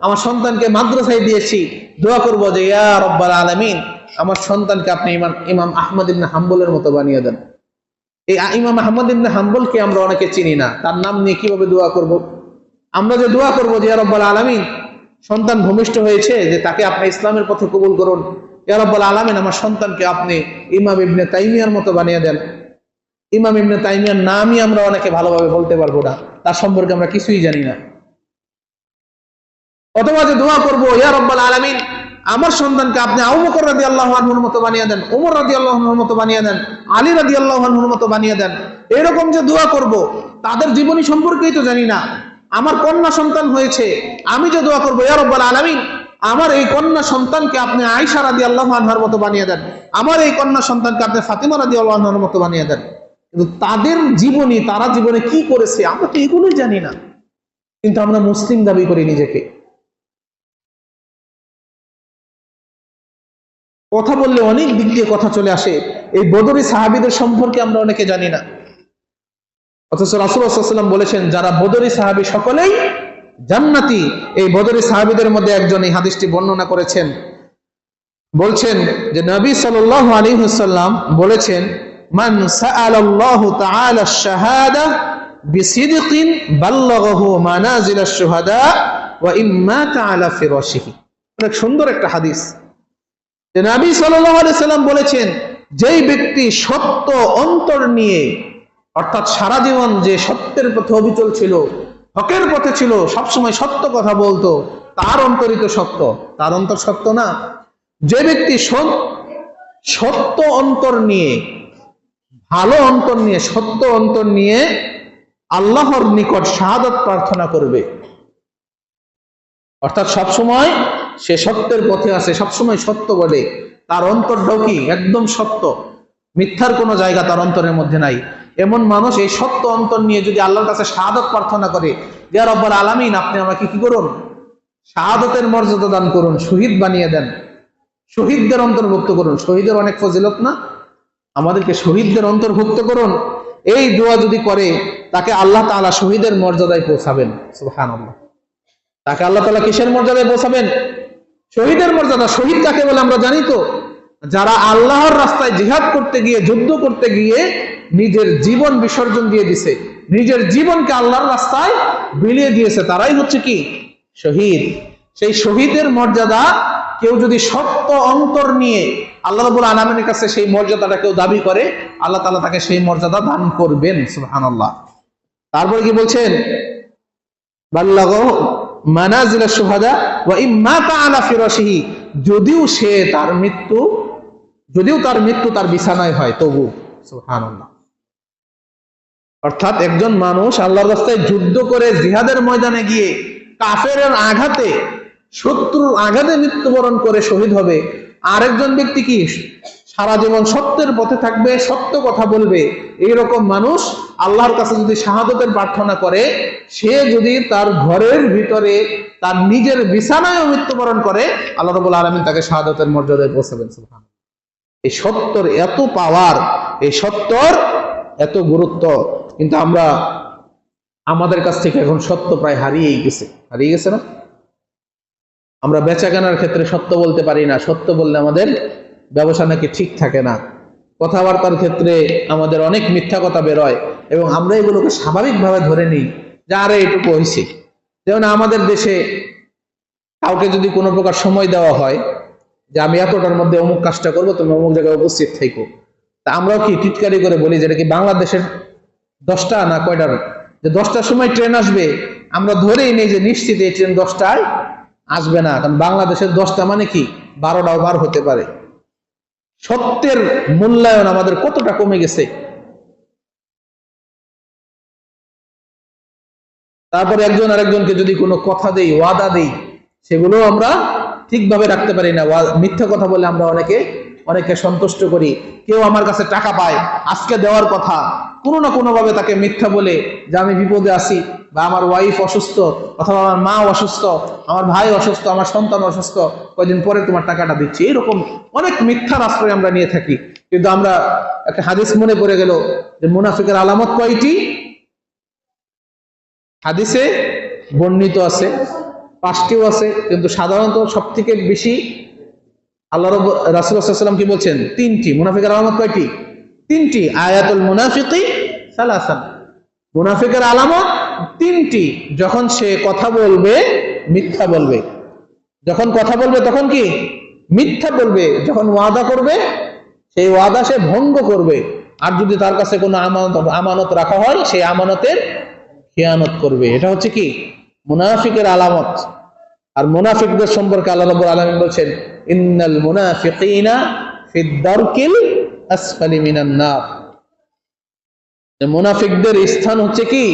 আমার সন্তানকে মাদ্রাসায় দিয়েছি, দোয়া করব যে ইয়া রাব্বাল আলামিন, আমার সন্তানকে আপনি ইমাম আহমদ ইবনে হাম্বলের মতো বানিয়ে দেন। এই ইমাম আহমদ ইবনে হাম্বলকে আমরা অনেকে চিনি না, তার নাম নিয়ে কিভাবে দোয়া করব? আমরা যে দোয়া করব যে ইয়া রাব্বাল আলামিন, সন্তান ভূমিষ্ঠ হয়েছে, যে তাকে আপনি ইসলামের পথে কবুল করুন, ইয়া রাব্বাল আলামিন আমার সন্তানকে আপনি ইমাম ইবনে তাইমিয়ার মতো বানিয়ে দেন। ইমাম ইবনে তাইমিয়ার নামই আমরা অনেকে ভালোভাবে বলতে পারবো না, তার সম্পর্কে আমরা কিছুই জানি না। অথবা যে দোয়া করব ইয়া রাব্বাল আলামিন, আমার সন্তানকে আপনি আবু বকর রাদিয়াল্লাহু আনহুর মতো বানিয়ে দেন, ওমর রাদিয়াল্লাহু আনহুর মতো বানিয়ে দেন, আলী রাদিয়াল্লাহু আনহুর মতো বানিয়ে দেন, এরকম যে দোয়া করব, তাদের জীবনী সম্পর্কেই তো জানি না। আমার কন্যা সন্তান হয়েছে, আমি যে দোয়া করব ইয়া রাব্বাল আলামিন, আমার এই কন্যা সন্তানকে আপনি আয়েশা রাদিয়াল্লাহু আনহার মতো বানিয়ে দেন, আমার এই কন্যা সন্তানকে আপনি ফাতিমা রাদিয়াল্লাহু আনহার মতো বানিয়ে দেন। কিন্তু তাদের জীবনী, তারা জীবনে কি করেছে আমরা তো এগুলোই জানি না, কিন্তু আমরা মুসলিম দাবি করি নিজেকে। কথা বললে অনেক দিক দিয়ে কথা চলে আসে, এই বদরি সাহাবীদের সম্পর্কে আমরা অনেকে জানি না, অথচ রাসূলুল্লাহ সাল্লাল্লাহু আলাইহি ওয়াসাল্লাম বলেছেন যারা বদরি সাহাবী সকলেই জান্নাতি। এই বদরি সাহাবীদের মধ্যে একজন এই হাদিসটি বর্ণনা করেছেন, বলছেন যে নবী সাল্লাল্লাহু আলাইহি ওয়াসাল্লাম বলেছেন মান সাআলাল্লাহু তাআলা আশ-শাহাদা বিসিদকিন বাল্লাগাহু মানাজিল আশ-শুহাদা ওয়া ইম্মা তাআলা ফিরাশিহি। অনেক সুন্দর একটা হাদিস। যে নবী সাল্লাল্লাহু আলাইহি সাল্লাম বলেছেন যেই ব্যক্তি সত্য অন্তর নিয়ে, অর্থাৎ সারা জীবন যে সত্যের পথে অবিচল ছিল, হকের পথে ছিল, সবসময় সত্য কথা বলতো, তার অন্তরিত সত্য, তার অন্তর সত্য না। যে ব্যক্তি সত্য অন্তর নিয়ে, ভালো অন্তর নিয়ে, সত্য অন্তর নিয়ে আল্লাহর নিকট শাহাদাত প্রার্থনা করবে, অর্থাৎ সবসময় সে সত্যের পথে আছে, সবসময় সত্য বলে, তার অন্তরটাও কি একদম সত্য, মিথ্যার কোনো জায়গা তার অন্তরের মধ্যে নাই, এমন মানুষ এই সত্য অন্তর নিয়ে যদি আল্লাহর কাছে শাহাদাত প্রার্থনা করে, ইয়া রব্বুল আলামিন আপনি আমাকে কি করুন, শাহাদাতের মর্যাদা দান করুন, শহীদ বানিয়ে দেন, শহীদদের অন্তর্ভুক্ত করুন। শহীদের অনেক ফজিলত না, আমাদেরকে শহীদদের অন্তর্ভুক্ত করুন, এই দোয়া যদি করে তাকে আল্লাহ তাআলা শহীদের মর্যাদায় পৌঁছাবেন। সুবহানাল্লাহ। তাকে আল্লাহ তাআলা কিসের মর্যাদায় পৌঁছাবেন? শহীদের মর্যাদা। শহীদ কাকে বলে আমরা জানি তো? যারা আল্লাহর রাস্তায় জিহাদ করতে গিয়ে, যুদ্ধ করতে গিয়ে নিজের জীবন বিসর্জন দিয়ে দিছে, নিজের জীবনকে আল্লাহর রাস্তায় বিলিয়ে দিয়েছে, তারাই হচ্ছে কি শহীদ। সেই শহীদের মর্যাদা কেউ যদি সত্য অন্তর নিয়ে আল্লাহ রাব্বুল আলামিনের কাছে সেই মর্যাদাটা কেউ দাবি করে, আল্লাহ তাআলা তাকে সেই মর্যাদা দান করবেন। সুবহানাল্লাহ। তারপরে কি বলছেন? বাল্লাগু মানাজিলা শুহাদা ওয়া ইম্মাতা আলা ফিরাশিহি, যদিও তার মৃত্যু তার বিছানায় হয় তবু। সুবহানাল্লাহ। অর্থাৎ একজন মানুষ আল্লাহর রাস্তায় যুদ্ধ করে জিহাদের ময়দানে গিয়ে কাফেরের আঘাতে, শত্রুর আঘাতে মৃত্যুবরণ করে শহীদ হবে, আরেকজন ব্যক্তি কি সারা জীবন সত্যের পথে থাকবে, সত্য কথা বলবে, এইরকম মানুষ আল্লাহর কাছে যদি শাহাদাতের প্রার্থনা করে, সে যদি তার ঘরের ভিতরে তার নিজের বিছানায় মৃত্যুবরণ করে, আল্লাহ রাব্বুল আলামিন তাকে শাহাদাতের মর্যাদায় পৌঁছাবেন। সুবহানাল্লাহ। এই সত্যর এত পাওয়ার, এই সত্যর এত গুরুত্ব, কিন্তু আমাদের কাছ থেকে এখন সত্য প্রায় হারিয়ে গেছে না? আমরা বেচা কেনার ক্ষেত্রে সত্য বলতে পারি না, সত্য বললে আমাদের ব্যবসা নাকি ঠিক থাকে না। কথাবার্তার ক্ষেত্রে আমাদের অনেক মিথ্যা কথা বেরোয় এবং আমরা এগুলোকে স্বাভাবিকভাবে ধরে নিই যে আরে এটুকু হয়েছে। যেমন আমাদের দেশে কাউকে যদি কোনো প্রকার সময় দেওয়া হয় যে আমি এতটার মধ্যে অমুক কাজটা করবো, তুমি অমুক জায়গায় উপস্থিত থাকো, তা আমরাও কি টিটকারি করে বলি যেটা কি বাংলাদেশের 10টা না কয়টার, যে 10টার সময় ট্রেন আসবে, আমরা ধরেই নেই যে নিশ্চিত এই ট্রেন 10টায় আসবে না, কারণ বাংলাদেশের 10টা মানে কি 12টাও বার হতে পারে। সত্যের মূল্যায়ন আমাদের কতটা কমে গেছে। তারপরে একজন আরেকজনকে যদি কোনো কথা দেই, ওয়াদা দেই, সেগুলো আমরা ঠিকভাবে রাখতে পারি না। মিথ্যা কথা বলে আমরা অনেকে সন্তুষ্ট করি। কেউ আমার কাছে টাকা পায়, আজকে দেওয়ার কথা, কোনো না কোনো ভাবে তাকে মিথ্যা বলে যে আমি বিপদে আছি, বা আমার ওয়াইফ অসুস্থ, অথবা আমার মা অসুস্থ, আমার ভাই অসুস্থ, আমার সন্তান অসুস্থ, কয়দিন পরে তোমার টাকাটা দিচ্ছি, এরকম অনেক মিথ্যার আশ্রয় আমরা নিয়ে থাকি। কিন্তু আমরা একটা হাদিস মনে পড়ে গেল যে মুনাফিকের আলামত কয়টি? হাদিসে বর্ণিত আছে, 5টিও আছে, কিন্তু সাধারণত সব থেকে বেশি আল্লাহ রাসূল সাল্লাল্লাহু আলাইহি ওয়াসাল্লাম কি বলছেন? 3টি। মুনাফিকের আলামত কয়টি? 3টি। আয়াতুল মুনাফিকি সালাসান, মুনাফিকের আলামত 3টি। যখন সে কথা বলবে মিথ্যা বলবে, যখন কথা বলবে তখন কি মিথ্যা বলবে, যখন ওয়াদা করবে সেই ওয়াদা সে ভঙ্গ করবে, আর যদি তার কাছে কোনো আমানত রাখা হয় সেই আমানতের খেয়ানত করবে। এটা হচ্ছে কি মুনাফিকের আলামত। আর মুনাফিকদের সম্পর্কে আল্লাহ রাব্বুল আলামিন বলেন ইন্নাল মুনাফিকিনা ফিদ দারকিল আসফালি মিনান নার, মুনাফিকদের স্থান হচ্ছে কি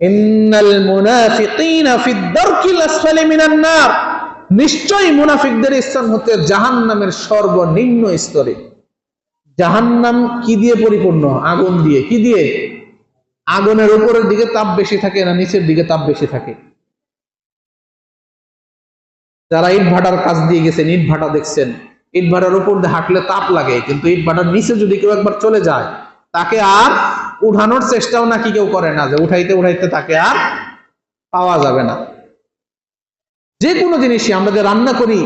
ইন্নাল মুনাফিকিনা ফিদ দারকিল আসফালি মিনান নার, নিশ্চয়ই মুনাফিকদের স্থান হচ্ছে জাহান্নামের সর্বনিম্ন স্তরে। জাহান্নাম কি দিয়ে পরিপূর্ণ? আগুন দিয়ে। কি দিয়ে? আগুনের উপরের দিকে তাপ বেশি থাকে না নিচের দিকে তাপ বেশি থাকে? যারা ইট ভাটার কাজ দিয়ে গেছেন, ইট ভাটা দেখছেন, ইট ভাটার উপর দিয়ে হাঁটলে তাপ লাগে, কিন্তু ইট ভাটার নিচে যদি কেউ একবার চলে যায় তাকে আর উঠানোর চেষ্টাও নাকি কেউ করে না, যে উঠাইতে উঠাইতে তাকে আর পাওয়া যাবে না। যে কোনো জিনিসই আমরা যে রান্না করি,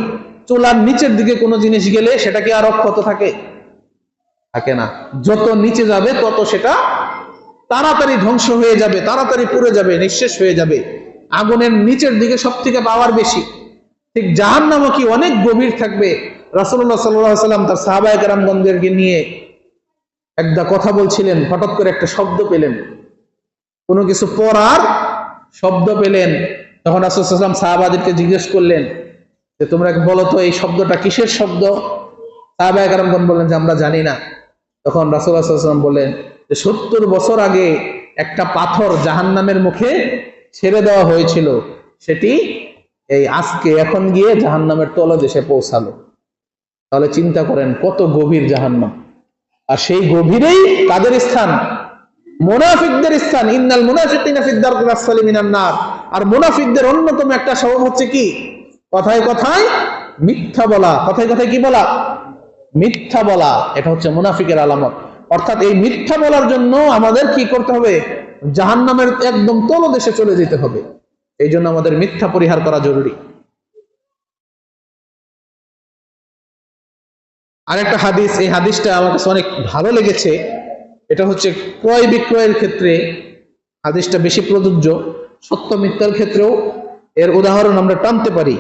চুলার নিচের দিকে কোনো জিনিস গেলে সেটা কি আর অক্ষত থাকে? থাকে না। যত নিচে যাবে তত সেটা তাড়াতাড়ি ধ্বংস হয়ে যাবে, তাড়াতাড়ি পুড়ে যাবে, নিঃশেষ হয়ে যাবে। আগুনের নিচের দিকে সব থেকে পাওয়ার বেশি। ঠিক জাহান্নামও কি অনেক গভীর থাকবে। রাসূলুল্লাহ সাল্লাল্লাহু আলাইহি ওয়াসাল্লাম তার সাহাবায়ে কেরামগণদেরকে নিয়ে একটা কথা বলছিলেন, হঠাৎ করে একটা শব্দ পেলেন, কোনো কিছু পড়ার শব্দ পেলেন। তখন রাসূল সাল্লাল্লাহু আলাইহি ওয়াসাল্লাম সাহাবাদেরকে জিজ্ঞেস করলেন যে তোমরা বলো তো এই শব্দটা কিসের শব্দ? সাহাবায়ে কেরামগণ বললেন যে আমরা জানি না। তখন রাসূলুল্লাহ সাল্লাল্লাহু আলাইহি ওয়াসাল্লাম বললেন যে 70 বছর আগে একটা পাথর জাহান্নামের মুখে ছেড়ে দেওয়া হয়েছিল, সেটি এই আজকে এখন গিয়ে জাহান্নামের তলদেশে পৌঁছালো। তাহলে চিন্তা করেন কত গভীর জাহান্নাম। আর সেই গভীরেই কাদের স্থান? মুনাফিকদের স্থান। ইন্নাল মুনাফিকিনা ফিদ দারকিল আসফালি মিনান নার। আর মুনাফিকদের অন্যতম একটা স্বভাব হচ্ছে কি? কথায় কথায় মিথ্যা বলা। কথায় কথায় কি বলা? মিথ্যা বলা। এটা হচ্ছে মুনাফিকের আলামত। অর্থাৎ এই মিথ্যা বলার জন্য আমাদের কি করতে হবে? জাহান্নামের একদম তলদেশে চলে যেতে হবে। এই জন্য আমাদের মিথ্যা পরিহার করা জরুরি। আরেকটা হাদিস, এই হাদিসটা আমার কাছে অনেক ভালো লেগেছে। এটা হচ্ছে ক্রয় বিক্রয়ের ক্ষেত্রে হাদিসটা বেশি প্রযোজ্য, সত্য মিথ্যার ক্ষেত্রেও এর উদাহরণ আমরা টানতে পারি।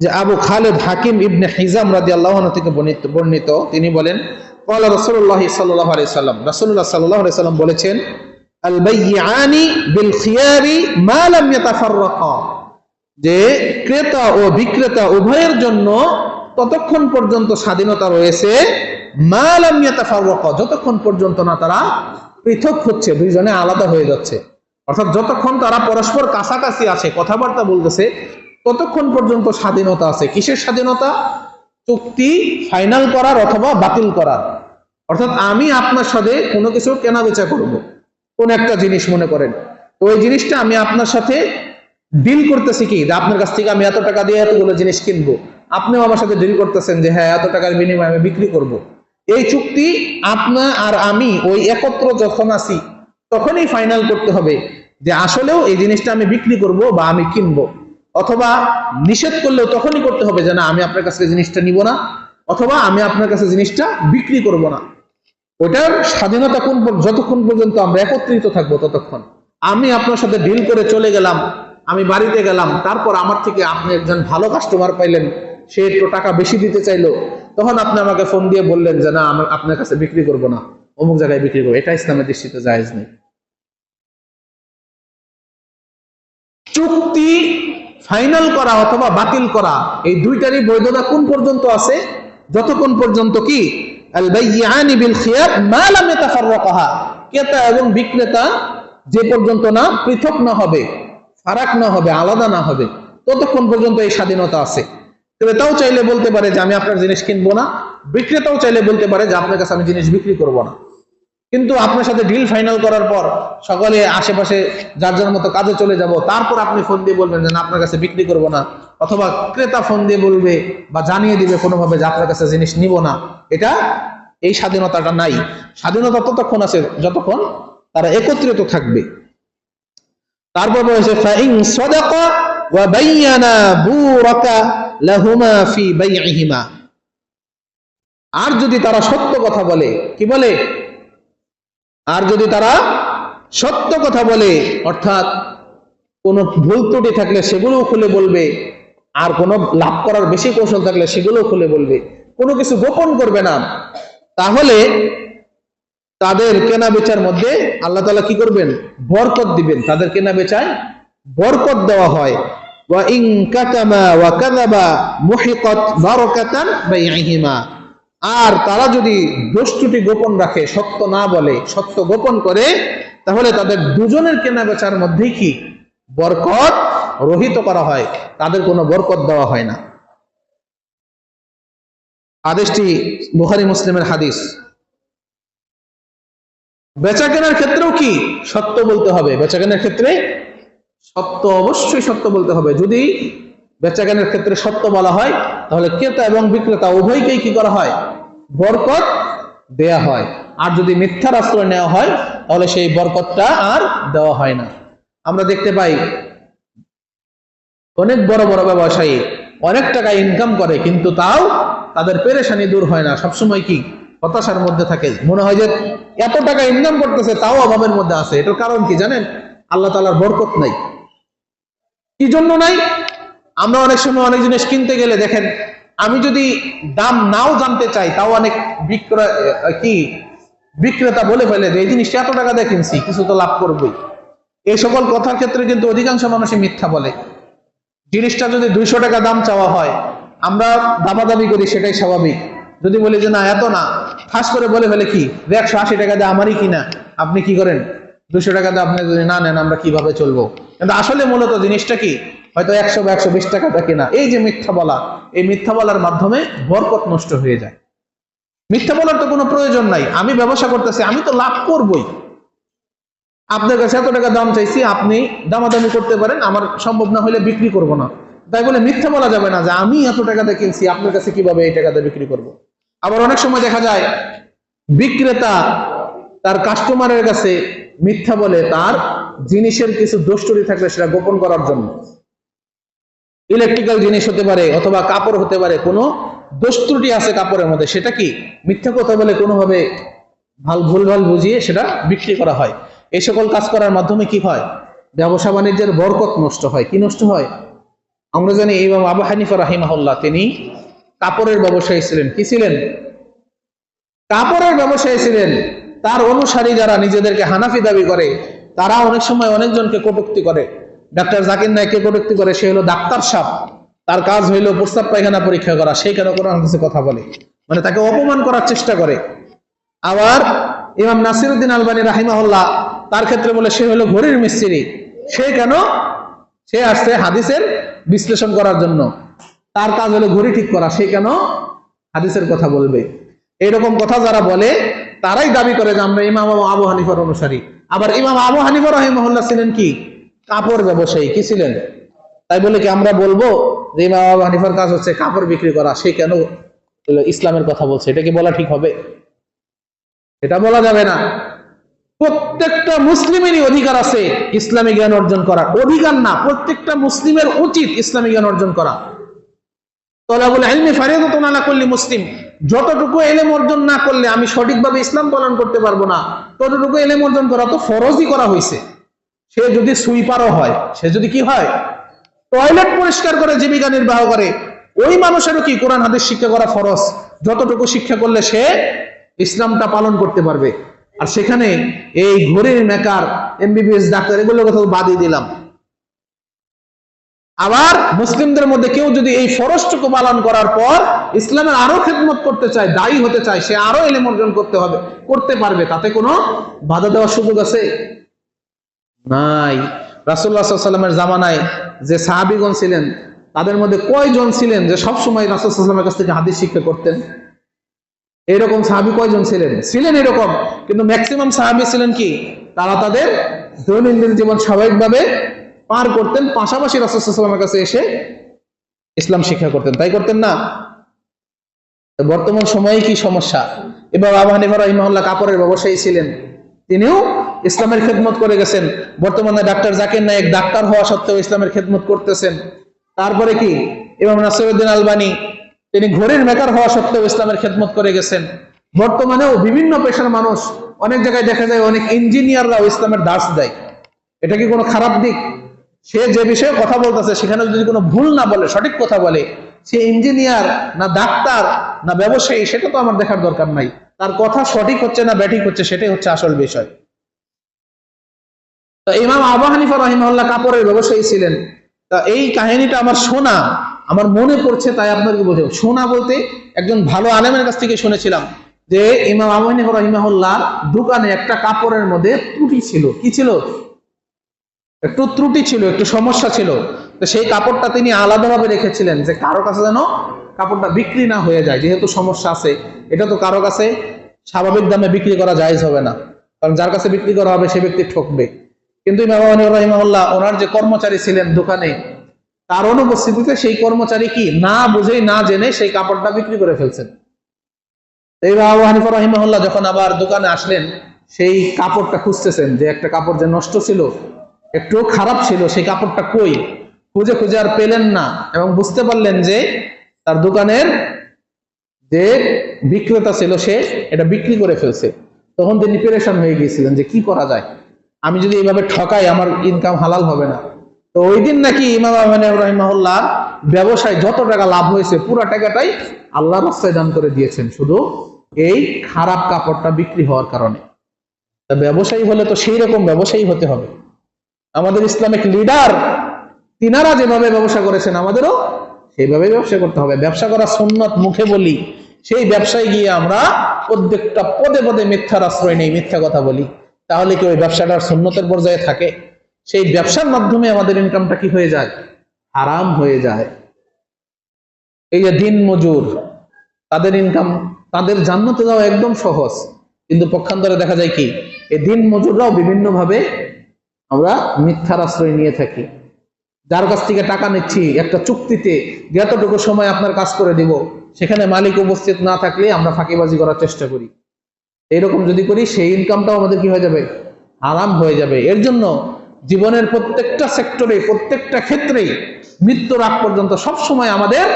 যে আবু খালেদ হাকিম ইবনে হিজাম রাদিয়াল্লাহু আনহু থেকে বর্ণিত, তিনি বলেন ক্বালা রাসূলুল্লাহ সাল্লাল্লাহু আলাইহি সাল্লাম, রাসূলুল্লাহ সাল্লাল্লাহু আলাইহি সাল্লাম বলেছেন আল বাইয়ানি বিল খিয়ারি মা লাম ইয়াতাফাররাকা, যে ক্রেতা ও বিক্রেতা উভয়ের জন্য ততক্ষণ পর্যন্ত স্বাধীনতা রয়েছে মা লাম ইয়াতাফাররাকা, যতক্ষণ পর্যন্ত না তারা পৃথক হচ্ছে, দুইজনে আলাদা হয়ে যাচ্ছে। অর্থাৎ যতক্ষণ তারা পরস্পর কাছাকাছি আছে, কথাবার্তা বলতেছে, ততক্ষণ পর্যন্ত স্বাধীনতা আছে। কিসের স্বাধীনতা? চুক্তি ফাইনাল করার অথবা বাতিল করার। অর্থাৎ আমি আপনার সাথে কোনো কিছু কেনা বেচা করব, কোন একটা জিনিস মনে করেন, তো ওই জিনিসটা আমি আপনার সাথে ডিল করতেছি কি, যে আপনার কাছ থেকে আমি এত টাকা দিয়ে এতগুলো জিনিস কিনবো, আপনিও আমার সাথে ডিল করতেছেন যে হ্যাঁ এত টাকার বিনিময়ে আমি বিক্রি করব। এই চুক্তি আপনা আর আমি ওই একত্র যখন আছি তখনই ফাইনাল করতে হবে যে আসলেও এই জিনিসটা আমি বিক্রি করব বা আমি কিনবো। অথবা নিষেধ করলেও তখনই করতে হবে যে না আমি আপনার কাছে জিনিসটা নিব না, অথবা আমি আপনার কাছে জিনিসটা বিক্রি করব না। ওটার স্বাধীনতা যতক্ষণ পর্যন্ত আমরা একত্রিত থাকবো ততক্ষণ। আমি আপনার সাথে ডিল করে চলে গেলাম, আমি বাড়িতে গেলাম, তারপর আমার থেকে আপনি একজন ভালো কাস্টমার পাইলেন, সে একটু টাকা বেশি দিতে চাইলো, তখন আপনি আমাকে ফোন দিয়ে বললেন যে না আমি আপনার কাছে বিক্রি করব না, অমুক জায়গায় বিক্রি করবো। এটা ইসলামের দৃষ্টিতে জায়েজ নেই। চুক্তি ফাইনাল করা অথবা বাতিল করা, এই দুইটারই বৈধতা কোন পর্যন্ত আছে? যতক্ষণ পর্যন্ত কি আল বাইয়ানি বিল খিয়ার মা লাম ইয়াতাফাররাকা, ক্রেতা এবং বিক্রেতা যে পর্যন্ত না পৃথক না হবে, ফারাক না হবে, আলাদা না হবে, ততক্ষণ পর্যন্ত এই স্বাধীনতা আছে। ক্রেতাও চাইলে বলতে পারে যে আমি আপনার জিনিস কিনবো না, বিক্রেতাও চাইলে বলতে পারে যে আপনার কাছে আমি জিনিস বিক্রি করব না। কিন্তু আপনার সাথে ডিল ফাইনাল করার পর সকালে আশেপাশে যার যার মতো কাজে চলে যাব, তারপর আপনি ফোন দিয়ে বলবেন যে না আপনার কাছে বিক্রি করব না, অথবা ক্রেতা ফোন দিয়ে বলবে বা জানিয়ে দিবে কোনোভাবে যে আপনার কাছে জিনিস নিব না, এটা এই স্বাধীনতাটা নাই। স্বাধীনতা ততক্ষণ আছে যতক্ষণ তারা একত্রিত থাকবে। তারপর বলেছে ফাইন সাদাকা ওয়া বায়ানা বুরাকা লাহুমা ফি বাইইহিমা, আর যদি তারা সত্য কথা বলে, কি বলে? আর যদি তারা সত্য কথা বলে, অর্থাৎ কোনো ভুল ত্রুটি থাকলে সেগুলোও খুলে বলবে, আর কোনো লাভ করার বেশি কৌশল থাকলে সেগুলোও খুলে বলবে, কোনো কিছু গোপন করবে না, তাহলে তাদের কেনা বেচার মধ্যে আল্লাহ তাআলা কি করবেন? বরকত দিবেন। তাদের কেনা বেচায় বরকত দেওয়া হয়। ওয়া ইন কাতামা ওয়া কাযাবা মুহিকাত বারাকাতান বাইইহিমা, আর তারা যদি দোষ ত্রুটি গোপন রাখে, সত্য না বলে, সত্য গোপন করে, তাহলে তাদের দুজনের কেনা বেচার মধ্যেই কি বরকত রহিত করা হয়, তাদের কোনো বরকত দেওয়া হয় না। হাদিসটি বুখারী মুসলিমের হাদিস। বেচা কেনার ক্ষেত্রেও কি সত্য বলতে হবে? বেচা কেনার ক্ষেত্রে সত্য, অবশ্যই সত্য বলতে হবে। যদি বেচা কেনার ক্ষেত্রে সত্য বলা হয়, তাহলে ক্রেতা এবং বিক্রেতা উভয়কেই কি করা হয়? বরকত দেয়া হয়। আর যদি মিথ্যার আশ্রয় নেওয়া হয়, তাহলে সেই বরকতটা আর দেওয়া হয় না। আমরা দেখতে পাই অনেক বড় বড় ব্যবসায়ী অনেক টাকা ইনকাম করে, কিন্তু তাও তাদের পেরেশানি দূর হয় না, সবসময় কি হতাশার মধ্যে থাকে। মনে হয় যে এত টাকা ইনকাম করতেছে তাও অভাবের মধ্যে আছে। এটার কারণ কি জানেন? আল্লাহ তাআলার বরকত নাই। কি জন্য নাই? আমরা অনেক সময় অনেক জিনিস কিনতে গেলে দেখেন, আমি যদি দাম নাও জানতে চাই, তাও অনেক বিক্রেতা বলে ফেলে যে এই জিনিসটা এত টাকা দিয়ে কিনছি, কিছু তো লাভ করবই। এই সকল কথার ক্ষেত্রে কিন্তু অধিকাংশ মানুষই মিথ্যা বলে। জিনিসটা যদি 200 টাকা দাম চাওয়া হয়, আমরা দামাদামি করি, সেটাই স্বাভাবিক। যদি বলি যে না এত না, ফাঁস করে বলে ফেলে কি যে 180 টাকা দিয়ে আমারই কিনা, আপনি কি করেন 200 টাকা দিয়ে আপনি যদি না নেন আমরা কিভাবে চলবো। কিন্তু আসলে মূলত জিনিসটা কি, হয়তো 100 বা 120 টাকাটা কিনা। এই যে মিথ্যা বলা, এই মিথ্যা বলার মাধ্যমে বরকত নষ্ট হয়ে যায়। মিথ্যা বলার তো কোনো প্রয়োজন নাই। আমি ব্যবসা করতেছি, আমি তো লাভ করবই। আপনার কাছে এত টাকা দাম চাইছি, আপনি দামাদামি করতে পারেন, আমার সম্ভব না হলে বিক্রি করব না। তাই বলে মিথ্যা বলা যাবে না যে আমি এত টাকাতে কিনছি, আপনার কাছে কিভাবে এই টাকাতে বিক্রি করব। আবার অনেক সময় দেখা যায় বিক্রেতা তার কাস্টমারের কাছে মিথ্যা বলে তার জিনিসের কিছু দোষ ত্রুটি থাকলে সেটা গোপন করার জন্য। ইলেকট্রিক্যাল জিনিস হতে পারে অথবা কাপড় হতে পারে, কোনো দোষ ত্রুটি আছে কাপড়ের মধ্যে, সেটা কি মিথ্যা কথা বলে কোনোভাবে ভুলভাল বুঝিয়ে সেটা বিক্রি করা হয়। এই সকল কাজ করার মাধ্যমে কি হয়, ব্যবসা বাণিজ্যের বরকত নষ্ট হয়। কি নষ্ট হয়? আমরা জানি ইমাম আবু হানিফা রাহিমাহুল্লাহ তিনি কাপড়ের ব্যবসায়ী ছিলেন। কি ছিলেন? কাপড়ের ব্যবসায়ী ছিলেন। তার অনুসারী যারা নিজেদেরকে হানাফি দাবি করে, তারা অনেক সময় অনেকজনকে কটূক্তি করে। ডাক্তার জাকির নায়েককে কটূক্তি করে, সে হলো ডাক্তার সাহেব, তার কাজ হইলো প্রস্তাব পায়খানা পরীক্ষা করা, সেই কেন কোরআন হাদিসে কথা বলে, মানে তাকে অপমান করার চেষ্টা করে। আবার ইমাম নাসিরউদ্দিন আলবানী রাহিমাহুল্লাহ তার ক্ষেত্রে বলে সে হলো ঘড়ির মিস্ত্রি, সে কেন, সে আসছে হাদিসের বিশ্লেষণ করার জন্য, তার কাজ হলো ঘড়ি ঠিক করা, সে কেন হাদিসের কথা বলবে। এইরকম কথা যারা বলে তারাই দাবি করে যে আমরা ইমাম আবু হানিফার অনুসারী। আবার ইমাম আবু হানিফা রাহিমাহুল্লাহ ছিলেন কি, কাপড় ব্যবসায়ী। কি ছিলেন? তাই বলে কি আমরা বলবো যে ইমাম আবু হানিফার কাজ হচ্ছে কাপড় বিক্রি করা, সে কেন ইসলামের কথা বলছে? এটা কি বলা ঠিক হবে? এটা বলা যাবে না। প্রত্যেকটা মুসলিমেরই অধিকার আছে ইসলামী জ্ঞান অর্জন করার। অধিকার না, প্রত্যেকটা মুসলিমের উচিত ইসলামী জ্ঞান অর্জন করা। তলাবুল ইলমি ফারিদাতুন আলা কুল্লি মুসলিম। যতটুকু ইলম অর্জন না করলে আমি সঠিকভাবে ইসলাম পালন করতে পারবো না, ততটুকু ইলম অর্জন করা তো ফরজই করা হয়েছে। সে যদি সুইপারও হয়, সে যদি কি হয়, টয়লেট পরিষ্কার করে জীবিকা নির্বাহ করে, ওই মানুষেরও কি কোরআন হাদিস শিক্ষা করা ফরজ। যতটুকু শিক্ষা করলে সে ইসলামটা পালন করতে পারবে। আর সেখানে এই ঘড়ির মেকার, এমবিবিএস ডাক্তার, এগুলোর কথা বাদই দিলাম। আবার মুসলিমদের মধ্যে কেউ যদি এই ফরজটুকু পালন করার পর ইসলামের আরো খেদমত করতে চায়, দায়ী হতে চায়, সে আরো ইলম অর্জন করতে পারবে। তাতে কোনো বাধা দেওয়ার সুযোগ আছে? নাই। রাসূলুল্লাহ সাল্লাল্লাহু আলাইহি ওয়াসাল্লামের জামানায় যে সাহাবীগণ ছিলেন, তাদের মধ্যে কয়জন ছিলেন যে সব সময় রাসূল সাল্লাল্লাহু আলাইহি ওয়াসাল্লামের কাছ থেকে হাদিস শিক্ষা করতেন? এরকম সাহাবী কয়জন ছিলেন? ছিলেন এরকম, কিন্তু ম্যাক্সিমাম সাহাবী ছিলেন কি, তারা তাদের দৈনন্দিন জীবন স্বাভাবিকভাবে পার করতেন, পাশাপাশি রাসূল সাল্লাল্লাহু আলাইহি ওয়াসাল্লামের কাছে এসে ইসলাম শিক্ষা করতেন। তাই করতেন না? বর্তমান সময়ে কি সমস্যা? এবার আবু হানিফা রাহিমাহুল্লাহ কাপড়ের ব্যবসায়ী ছিলেন, তিনিও ইসলামের খেদমত করে গেছেন। বর্তমানে ডাক্তার জাকির নায়েক ডাক্তার হওয়া সত্ত্বেও ইসলামের খেদমত করতেছেন। তারপরে কি ইমাম নাসিরউদ্দিন আলবানী, তিনি ঘড়ির মেকার হওয়া সত্ত্বেও ইসলামের খেদমত করে গেছেন। বর্তমানেও বিভিন্ন পেশার মানুষ, অনেক জায়গায় দেখা যায় অনেক ইঞ্জিনিয়াররাও ইসলামের দাস দেয়। এটা কি কোনো খারাপ দিক? সে যে বিষয়ে কথা বলতেছে সেখানে যদি কোনো ভুল না বলে, সঠিক কথা বলে, সে ইঞ্জিনিয়ার না ডাক্তার না ব্যবসায়ী, সেটা তো আমার দেখার দরকার নাই। তার কথা সঠিক হচ্ছে না ব্যাঠিক হচ্ছে, সেটাই হচ্ছে আসল বিষয়। তা ইমাম আবু হানিফা রাহিমাহুল্লাহ কাপড়ের ব্যবসায়ী ছিলেন। তা এই কাহিনীটা আমার শোনা, আমার মনে পড়ছে, তাই আপনাকে বলছি। শোনা বলতে একজন ভালো আলেমের কাছ থেকে শুনেছিলাম যে ইমাম আবু হানিফা রাহিমাহুল্লাহর দোকানে একটা কাপড়ের মধ্যে ত্রুটি ছিল। কি ছিল? একটু ত্রুটি ছিল, একটু সমস্যা ছিল। তো সেই কাপড়টা তিনি আলাদাভাবে রেখেছিলেন যে কারো কাছে যেন কাপড়টা বিক্রি না হয়ে যায়, যেহেতু সমস্যা আছে। এটা তো কারো কাছে স্বাভাবিক দামে বিক্রি করা জায়েজ হবে না, কারণ যার কাছে বিক্রি করা হবে সে ব্যক্তি ঠকবে। কিন্তু ইমাম আবু হানিফা রাহিমাহুল্লাহ ওনার যে কর্মচারী ছিলেন দোকানে, তার অনুপস্থিতিতে সেই কর্মচারী কি না বুঝেই না জেনে সেই কাপড়টা বিক্রি করে ফেলছেন। ইমাম আবু হানিফা রাহিমাহুল্লাহ যখন আবার দোকানে আসলেন, সেই কাপড়টা খুঁজতেছেন, যে একটা কাপড় যে নষ্ট ছিল, একটু খারাপ ছিল, সেই কাপড়টা কই, খুঁজে খুঁজে আর পেলেন না, এবং বুঝতে পারলেন যে তার দোকানের যে বিক্রেতা ছিল সে এটা বিক্রি করে ফেলছে। তখন তিনি পেরেশান হয়ে গিয়েছিলেন যে কি করা যায়, আমি যদি এইভাবে ঠকাই আমার ইনকাম হালাল হবে না। তো ওই দিন নাকি ইমাম আবু হানিফা রাহিমাহুল্লাহ ব্যবসায় যত টাকা লাভ হয়েছে পুরো টাকাটাই আল্লাহর রাস্তায় দান করে দিয়েছেন, শুধু এই খারাপ কাপড়টা বিক্রি হওয়ার কারণে। তা ব্যবসায়ী হলে তো সেই রকম ব্যবসায়ী হতে হবে। আমাদের ইসলামিক লিডার তিনারা যেভাবে ব্যবসা করেছেন আমাদেরও সেইভাবে ব্যবসা করতে হবে। ব্যবসা করা সুন্নত মুখে বলি, সেই ব্যবসায় গিয়ে আমরা প্রত্যেকটা পদে পদে মিথ্যার আশ্রয় নেই, মিথ্যা কথা বলি, তাহলে কি ওই ব্যবসাটার সুন্নতের পর্যায়ে থাকে? সেই ব্যবসার মাধ্যমে আমাদের ইনকামটা কি হয়ে যায়? হারাম হয়ে যায়। এই যে দিন মজুর, তাদের ইনকাম, তাদের জান্নাতে যাওয়া একদম সহজ, কিন্তু পক্ষান্তরে দেখা যায় কি এই দিন মজুররাও বিভিন্ন ভাবে আমরা মিথ্যার আশ্রয় নিয়ে থাকি। যার কাছ থেকে টাকা নিচ্ছি একটা চুক্তিতে যতটুকু সময় আপনার কাজ করে দিব, সেখানে মালিক উপস্থিত না থাকলে আমরা ফাঁকিবাজি করার চেষ্টা করি। এইরকম যদি করি সেই ইনকামটাও আমাদের কি হয়ে যাবে? হারাম হয়ে যাবে। এর জন্য জীবনের প্রত্যেকটা সেক্টরে, প্রত্যেকটা ক্ষেত্রেই মৃত্যুর আগ পর্যন্ত সব সময় আমাদের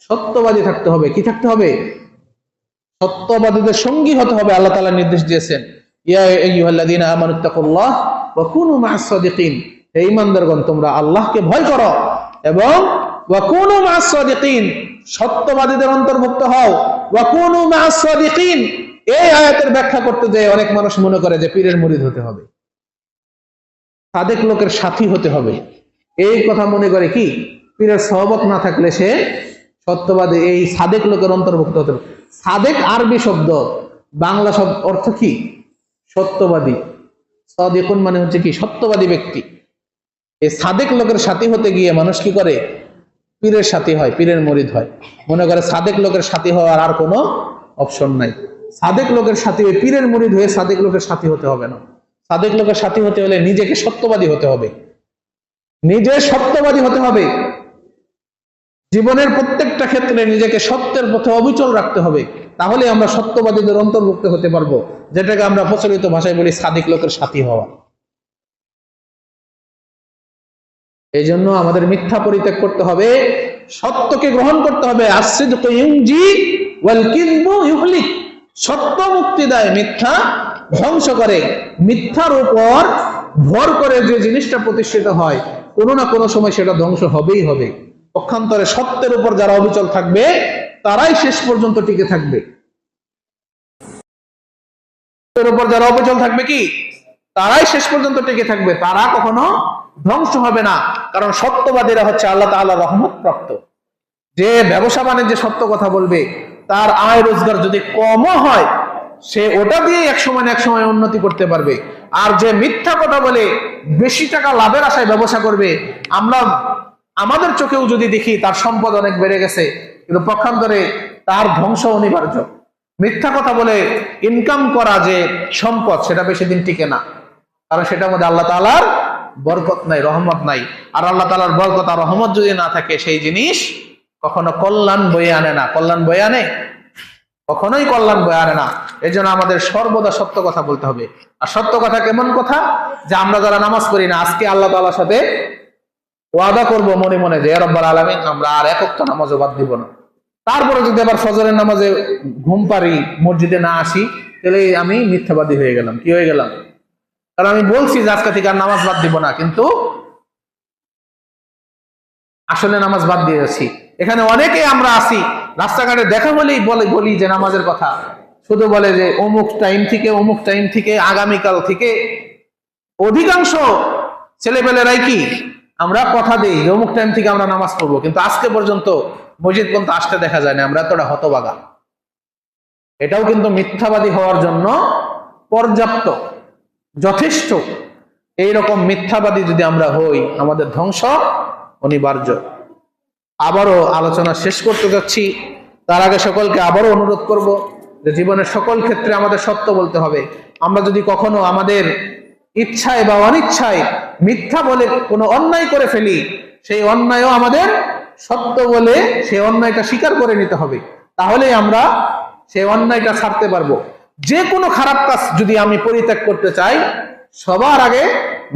সত্যবাদী থাকতে হবে। কি থাকতে হবে? সত্যবাদীদের সঙ্গী হতে হবে। আল্লাহ তাআলা নির্দেশ দিয়েছেন, ইয়া আইয়ুহাল্লাযীনা আমানুত্তাকুল্লাহ ওয়া কুনু মা'আস সাদিকিন, হে ঈমানদারগণ তোমরা আল্লাহকে ভয় করো এবং ওয়া কুনু মা'আস সাদিকিন, সত্যবাদীদের অন্তর্ভুক্ত হও। ওয়া কুনু মা'আস সাদিকিন, এই আয়াতের ব্যাখ্যা করতে যায় অনেক মানুষ মনে করে যে পীরের মুরিদ হতে হবে, সাদেক লোকের সাথী হতে হবে। এই কথা মনে করে কি পীরের সহবত না থাকলে সে সত্যবাদী, এই সাদেক লোকের অন্তর্ভুক্ত হতে হবে। সাদেক আরবি শব্দ, বাংলা শব্দ অর্থ কি? সত্যবাদী। সাদিকুন মানে হচ্ছে কি? সত্যবাদী ব্যক্তি। এই সাদেক লোকের সাথী হতে গিয়ে মানুষ কি করে? পীরের সাথী হয়, পীরের মুরিদ হয়। মনে করে সাদেক লোকের সাথী হওয়ার আর কোনো অপশন নাই। সাদেক লোকের সাথী হয়ে পীরের মুরিদ হয়ে সাদেক লোকের সাথী হতে হবে না। সাদেক লোকের সাথী হতে হলে নিজেকে সত্যবাদী হতে হবে, নিজে সত্যবাদী হতে হবে। জীবনের প্রত্যেকটা ক্ষেত্রে নিজেকে সত্যের পথে অবিচল রাখতে হবে, তাহলে আমরা সত্যবাদীদের অন্তর্ভুক্ত হতে পারবো, যেটাকে আমরা প্রচলিত ভাষায় বলি সাদিক লোকের সাথী হওয়া। এই জন্য আমাদের মিথ্যা পরিত্যাগ করতে হবে, সত্যকে গ্রহণ করতে হবে। আসিদকু ইউনজি ওয়াল কিযবু ইউহলিক, সত্য মুক্তি দেয়, মিথ্যা ধ্বংস করে। মিথ্যার উপর ভর করে যে জিনিসটা প্রতিষ্ঠিত হয়, কোনো না কোনো সময় সেটা ধ্বংস হবেই হবে। পক্ষান্তরে সত্যের উপর যারা অবিচল থাকবে তারাই শেষ পর্যন্ত টিকে থাকবে। সত্যের উপর যারা অবিচল থাকবে কি তারাই শেষ পর্যন্ত টিকে থাকবে, তারা কখনো ধ্বংস হবে না। কারণ সত্যবাদীরা হচ্ছে আল্লাহ তাআলার রহমত প্রাপ্ত। যে ব্যবসা বাণিজ্যে সত্য কথা বলবে, তার আয় রোজগার যদি কমও হয়, সে ওটা দিয়ে এক সময় উন্নতি করতে পারবে। আর যে মিথ্যা কথা বলে বেশি টাকা লাভের আশায় ব্যবসা করবে, আমরা আমাদের চোখেও যদি দেখি তার সম্পদ অনেক বেড়ে গেছে, কিন্তু পক্ষান্তরে তার ধ্বংস অনিবার্য। মিথ্যা কথা বলে ইনকাম করা যে সম্পদ, সেটা বেশি দিন টিকে না, কারণ সেটার মধ্যে আল্লাহ তাআলার বরকত নাই, রহমত নাই। আর আল্লাহ তাআলার বরকত আর রহমত যদি না থাকে, সেই জিনিস কখনো কল্যাণ বয়ে আনে না। কল্যাণ বয়ে আনে? কখনোই কল্যাণ বয়ে আনে না। এই জন্য আমাদের সর্বদা সত্য কথা বলতে হবে। আর সত্য কথা কেমন কথা? যে আমরা যারা নামাজ পড়ি না, আজকে আল্লাহ তাআলার সাথে ওয়াদা করব মনে মনে যে, ইয়া রাব্বাল আলামিন, আমরা আর এক ওয়াক্ত নামাজও বাদ দিব না। তারপরে যদি আবার ফজরের নামাজে ঘুম পারি, মসজিদে না আসি, তাহলে আমি মিথ্যাবাদী হয়ে গেলাম। কি হয়ে গেলাম? কারণ আমি বলছি যে আজকে থেকে আর নামাজ বাদ দিব না, কিন্তু আসলে নামাজ বাদ দিয়ে যাচ্ছি। এখানে অনেকে আমরা আসি, রাস্তাঘাটে দেখা হলেই বলি যে নামাজের কথা, শুধু বলে যে অমুক টাইম থেকে আগামীকাল থেকে। অধিকাংশ ছেলেপেলেরাই কি আমরা কথা দেই যে অমুক টাইম থেকে আমরা নামাজ পড়বো, কিন্তু আজকে পর্যন্ত মসজিদ পর্যন্ত আসতে দেখা যায় না। আমরা এতটা হতবাগা। এটাও কিন্তু মিথ্যাবাদী হওয়ার জন্য পর্যাপ্ত, যথেষ্ট। এইরকম মিথ্যাবাদী যদি আমরা হই, আমাদের ধ্বংস অনিবার্য। আবারও আলোচনা শেষ করতে যাচ্ছি, তার আগে সকলকে আবারও অনুরোধ করব যে জীবনের সকল ক্ষেত্রে আমাদের সত্য বলতে হবে। আমরা যদি কখনো আমাদের ইচ্ছায় বা অনিচ্ছায় মিথ্যা বলে কোনো অন্যায় করে ফেলি, সেই অন্যায়ও আমাদের সত্য বলে সেই অন্যায়টা স্বীকার করে নিতে হবে, তাহলেই আমরা সেই অন্যায়টা ছাড়তে পারবো। যে কোনো খারাপ কাজ যদি আমি পরিত্যাগ করতে চাই, সবার আগে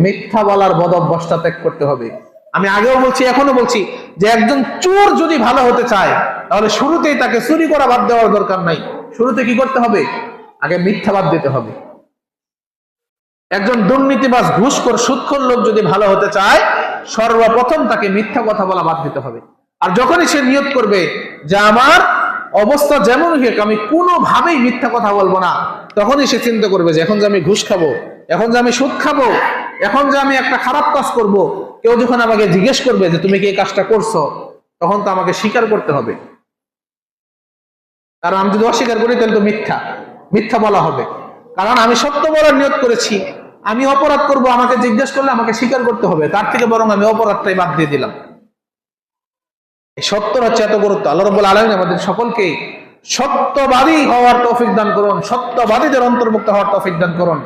মিথ্যা বলার বদ অভ্যাসটা ত্যাগ করতে হবে। আমি আগেও বলছি, এখনো বলছি, যে একজন চোর যদি ভালো হতে চায়, তাহলে শুরুতেই তাকে চুরি করা বাদ দেওয়ার দরকার নাই। শুরুতে কি করতে হবে? আগে মিথ্যা বাদ দিতে হবে। একজন দুর্নীতিবাজ, ঘুষখোর, সুদখোর লোক যদি ভালো হতে চায়, সর্বপ্রথম তাকে মিথ্যা কথা বলা বাদ দিতে হবে। আর যখনই সে নিয়ত করবে যে আমার অবস্থা যেমন হোক আমি কোনোভাবেই মিথ্যা কথা বলবো না, তখনই সে চিন্তা করবে যে এখন যে আমি ঘুষ খাবো, এখন যে আমি সুদ খাবো, এখন যে আমি একটা খারাপ কাজ করব, কেউ যখন আমাকে জিজ্ঞেস করবে যে তুমি কি এই কাজটা করছো, তখন তো আমাকে স্বীকার করতে হবে। কারণ আমি যদি অস্বীকার করি তাহলে তো মিথ্যা বলা হবে। কারণ আমি সত্য বলার নিয়ত করেছি, আমি অপরাধ করব, আমাকে জিজ্ঞেস করলে আমাকে স্বীকার করতে হবে, তার থেকে বরং আমি অপরাধটাই বাদ দিয়ে দিলাম। এই সত্যর হচ্ছে এত গুরুত্ব। আল্লাহ রাব্বুল আলামিন আমাদের সকলকে সত্যবাদী হওয়ার তৌফিক দান করুন, সত্যবাদীদের অন্তর্ভুক্ত হওয়ার তৌফিক দান করুন,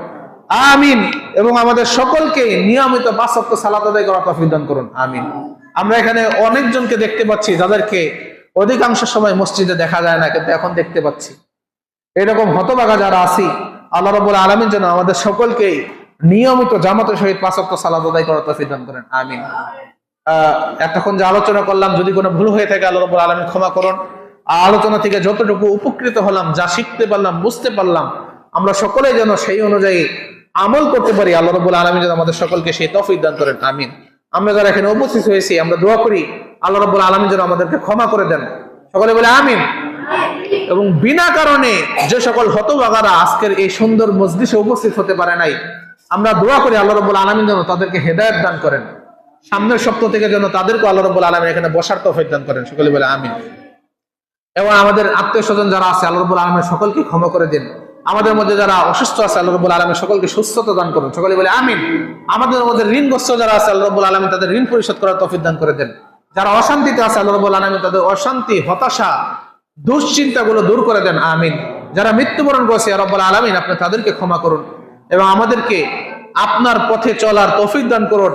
আমিন। এবং আমাদের সকলকে নিয়মিত 5 ওয়াক্ত সালাত আদায় করার তৌফিক দান করুন, আমিন। আমরা এখানে অনেকজনকে দেখতে পাচ্ছি যাদেরকে অধিকাংশ সময় মসজিদে দেখা যায় না, কিন্তু এখন দেখতে পাচ্ছি। এরকম হতভাগা যারা আছি, আল্লাহ রাব্বুল আলামিন যেন আমাদের সকলকে নিয়মিত জামাতের সহিত 5 ওয়াক্ত সালাত আদায় করার তৌফিক দান করেন, আমিন। এতক্ষণ যে আলোচনা করলাম, যদি কোনো ভুল হয়ে থাকে আল্লাহ রাব্বুল আলামিন ক্ষমা করুন। আলোচনা থেকে যতটুকু উপকৃত হলাম, যা শিখতে পারলাম, বুঝতে পারলাম, আমরা সকলেই যেন সেই অনুযায়ী আমল করতে পারি। আল্লাহ রাব্বুল আলামিন যেন আমাদের সকলকে সেই তৌফিক দান করেন, আমিন। আমরা যারা এখানে উপস্থিত হয়েছি, আমরা দোয়া করি আল্লাহ রাব্বুল আলামিন যেন আমাদেরকে ক্ষমা করে দেন, সকলে বলে আমিন। এবং বিনা কারণে যে সকল হতভাগারা আজকের এই সুন্দর মজলিসে উপস্থিত হতে পারে নাই, আমরা দোয়া করি আল্লাহ রাব্বুল আলামিন যেন তাদেরকে হেদায়েত দান করেন, সামনের সপ্তাহ থেকে যেন তাদেরকে আল্লাহ রাব্বুল আলামিন এখানে বসার তৌফিক দান করেন, সকলে বলে আমিন। এবং আমাদের আত্মীয় স্বজন যারা আছে আল্লাহ রাব্বুল আলামিন সকলকে ক্ষমা করে দিন। আমাদের মধ্যে যারা অসুস্থ আছে আল্লাহ রাব্বুল আলামিন সকলকে সুস্থতা দান করুন, সকলে বলে আমিন। আমাদের মধ্যে ঋণগ্রস্ত যারা আছে আল্লাহ রাব্বুল আলামিন তাদের ঋণ পরিশোধ করার তৌফিক দান করে দেন। যারা অশান্তিতে আছে আল্লাহ রাব্বুল আলামিন তাদের অশান্তি, হতাশা, দুশ্চিন্তাগুলো দূর করে দেন, আমিন। যারা মৃত্যুবরণ করেছে ইয়া রাব্বুল আলামিন আপনি তাদেরকে ক্ষমা করুন এবং আমাদেরকে আপনার পথে চলার তৌফিক দান করুন,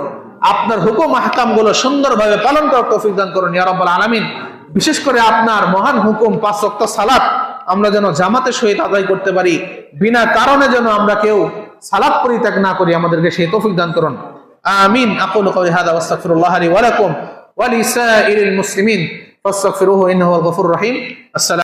আপনার হুকুম আহকাম গুলো সুন্দরভাবে পালন করার তৌফিক দান করুন ইয়া রাব্বুল আলামিন। বিশেষ করে আপনার মহান হুকুম 5 ওয়াক্ত সালাত আমরা যেন জামাতের সহিত আদায় করতে পারি, বিনা কারণে যেন আমরা কেউ সালাত পরিত্যাগ না করি, আমাদেরকে সেই তৌফিক দান করুন, আমিন। আকুলু কওলি হাযা ওয়া আস্তাগফিরুল্লাহ লি ওয়া লাকুম ওয়া লিসাইরিল মুসলিমিন ফাস্তাগফিরুহু ইন্নাহু হুয়াল গফুরুর রহিম। আসসালামু